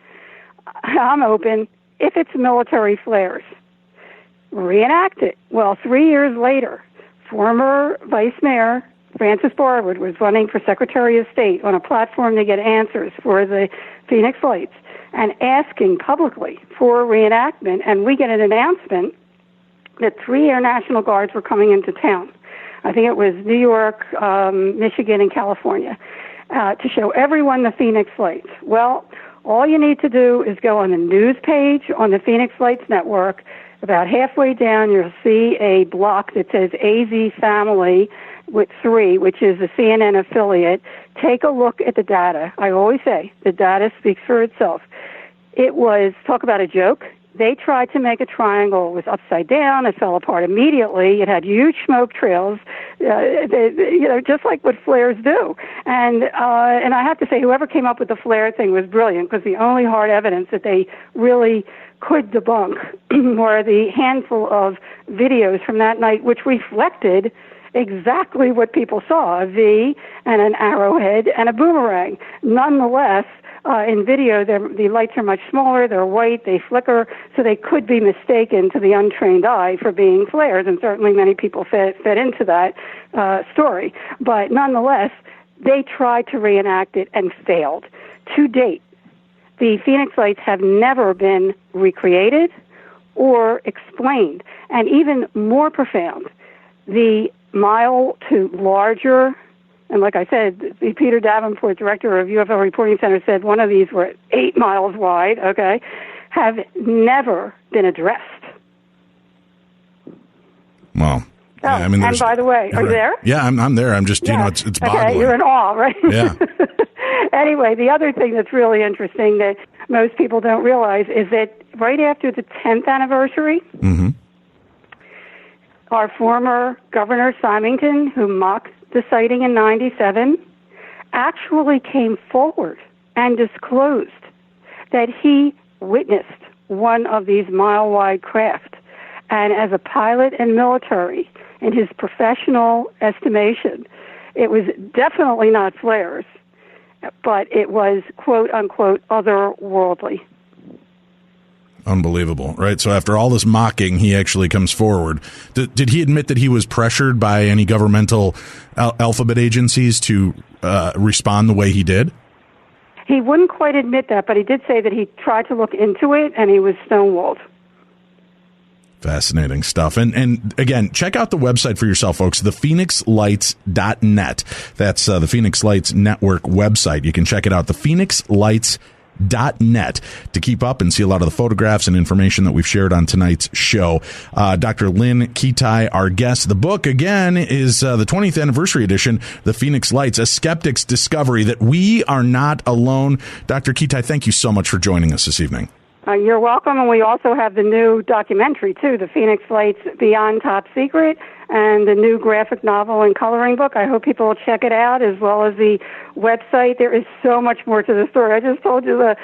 I'm open. If it's military flares, reenact it. Well, 3 years later, former Vice Mayor Francis Barwood was running for Secretary of State on a platform to get answers for the Phoenix Lights and asking publicly for reenactment. And we get an announcement that 3 Air National Guards were coming into town. I think it was New York, Michigan, and California, to show everyone the Phoenix Lights. Well, all you need to do is go on the news page on the Phoenix Lights Network. About halfway down, you'll see a block that says AZ Family with 3, which is the CNN affiliate. Take a look at the data. I always say the data speaks for itself. It was, talk about a joke. They tried to make a triangle. It was upside down. It fell apart immediately. It had huge smoke trails, just like what flares do. And I have to say, whoever came up with the flare thing was brilliant, because the only hard evidence that they really could debunk were the handful of videos from that night, which reflected exactly what people saw, a V and an arrowhead and a boomerang. Nonetheless, in video, the lights are much smaller, they're white, they flicker, so they could be mistaken to the untrained eye for being flares, and certainly many people fed into that story. But nonetheless, they tried to reenact it and failed. To date, the Phoenix Lights have never been recreated or explained. And even more profound, the mile to larger, and like I said, the Peter Davenport, director of UFO Reporting Center, said one of these were 8 miles wide, okay, have never been addressed. Wow. Oh, yeah, I mean, and by the way, are you there? Yeah, I'm there. I'm just, it's boggling. Okay, you're in awe, right? Yeah. Anyway, the other thing that's really interesting that most people don't realize is that right after the 10th anniversary, our former Governor Symington, who mocked the sighting in 97, actually came forward and disclosed that he witnessed one of these mile-wide craft. And as a pilot and military, in his professional estimation, it was definitely not flares, but it was, quote-unquote, otherworldly. Unbelievable, right? So after all this mocking, he actually comes forward. Did he admit that he was pressured by any governmental alphabet agencies to respond the way he did? He wouldn't quite admit that, but he did say that he tried to look into it, and he was stonewalled. Fascinating stuff. And again, check out the website for yourself, folks, thephoenixlights.net. That's the Phoenix Lights Network website. You can check it out, thephoenixlights.net, to keep up and see a lot of the photographs and information that we've shared on tonight's show. Dr. Lynn Kitai, our guest. The book, again, is the 20th anniversary edition, The Phoenix Lights, A Skeptic's Discovery That We Are Not Alone. Dr. Kitai, thank you so much for joining us this evening. You're welcome, and we also have the new documentary, too, The Phoenix Lights Beyond Top Secret, and the new graphic novel and coloring book. I hope people will check it out, as well as the website. There is so much more to the story. I just told you the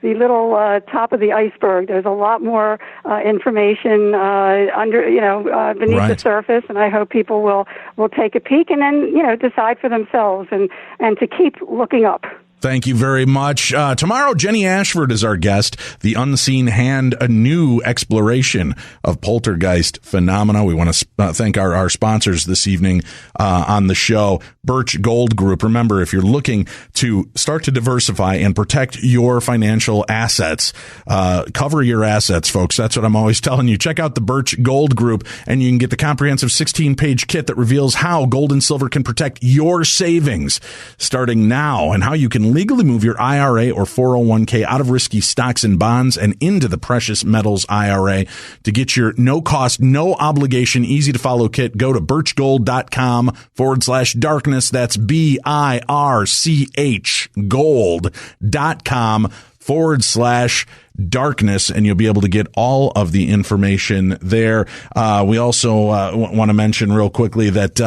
little top of the iceberg. There's a lot more information beneath the surface, and I hope people will take a peek and then decide for themselves and to keep looking up. Thank you very much. Tomorrow, Jenny Ashford is our guest. The Unseen Hand, a new exploration of poltergeist phenomena. We want to thank our sponsors this evening on the show, Birch Gold Group. Remember, if you're looking to start to diversify and protect your financial assets, cover your assets, folks. That's what I'm always telling you. Check out the Birch Gold Group, and you can get the comprehensive 16-page kit that reveals how gold and silver can protect your savings starting now, and how you can can legally move your IRA or 401k out of risky stocks and bonds and into the precious metals IRA. To get your no cost, no obligation, easy to follow kit, go to birchgold.com/darkness. That's BIRCH gold.com/darkness, and you'll be able to get all of the information there. We also want to mention real quickly that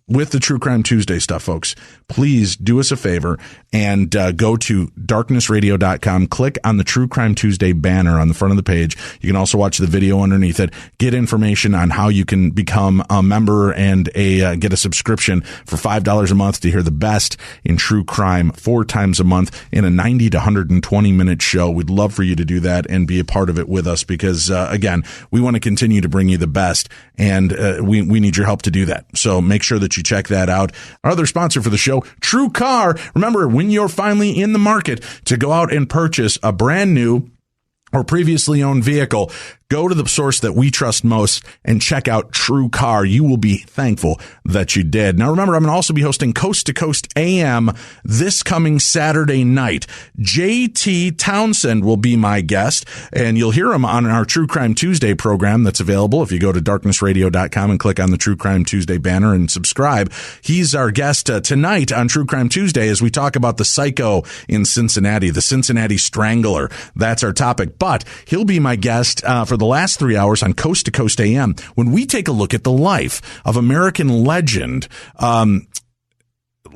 with the True Crime Tuesday stuff, folks, please do us a favor and go to darknessradio.com. Click on the True Crime Tuesday banner on the front of the page. You can also watch the video underneath it. Get information on how you can become a member and get a subscription for $5 a month to hear the best in true crime 4 times a month in a 90 to 120 minute show. We'd love for you to do that and be a part of it with us because, again, we want to continue to bring you the best, and we need your help to do that. So make sure that you check that out. Our other sponsor for the show, True Car. Remember, when you're finally in the market to go out and purchase a brand new or previously owned vehicle, go to the source that we trust most and check out True Car. You will be thankful that you did. Now, remember, I'm going to also be hosting Coast to Coast AM this coming Saturday night. JT Townsend will be my guest, and you'll hear him on our True Crime Tuesday program that's available if you go to darknessradio.com and click on the True Crime Tuesday banner and subscribe. He's our guest tonight on True Crime Tuesday as we talk about the psycho in Cincinnati, the Cincinnati Strangler. That's our topic. But he'll be my guest for the last 3 hours on Coast to Coast AM when we take a look at the life of American legend,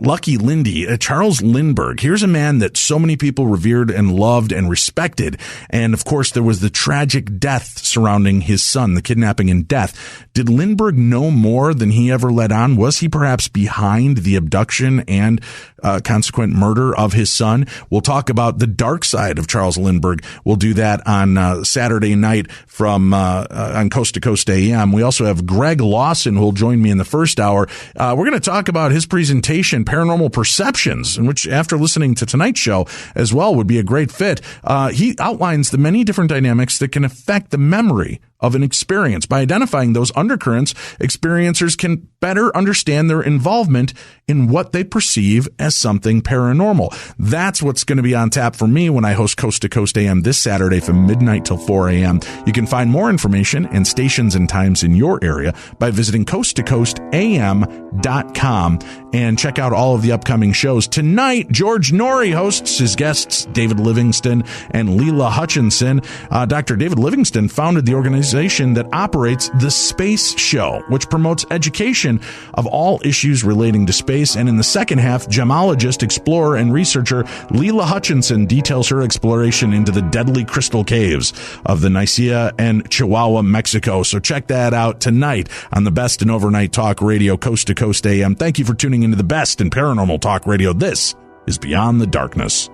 Lucky Lindy, Charles Lindbergh. Here's a man that so many people revered and loved and respected. And of course, there was the tragic death surrounding his son, the kidnapping and death. Did Lindbergh know more than he ever let on? Was he perhaps behind the abduction and consequent murder of his son? We'll talk about the dark side of Charles Lindbergh. We'll do that on Saturday night from on Coast to Coast AM. We also have Greg Lawson, who will join me in the first hour. We're going to talk about his presentation, Paranormal Perceptions, in which, after listening to tonight's show as well, would be a great fit. He outlines the many different dynamics that can affect the memory of an experience. By identifying those undercurrents, experiencers can better understand their involvement in what they perceive as something paranormal. That's what's going to be on tap for me when I host Coast to Coast AM this Saturday from midnight till 4 a.m. You can find more information and stations and times in your area by visiting coasttocoastam.com and check out all of the upcoming shows. Tonight, George Norrie hosts. His guests, David Livingston and Leela Hutchinson. Dr. David Livingston founded the organization that operates the Space Show, which promotes education of all issues relating to space. And in the second half, gemologist, explorer, and researcher Leela Hutchinson details her exploration into the deadly crystal caves of the Nicea and Chihuahua, Mexico. So check that out tonight on the best in overnight talk radio, Coast to Coast AM. Thank you for tuning into the best in paranormal talk radio. This is Beyond the Darkness.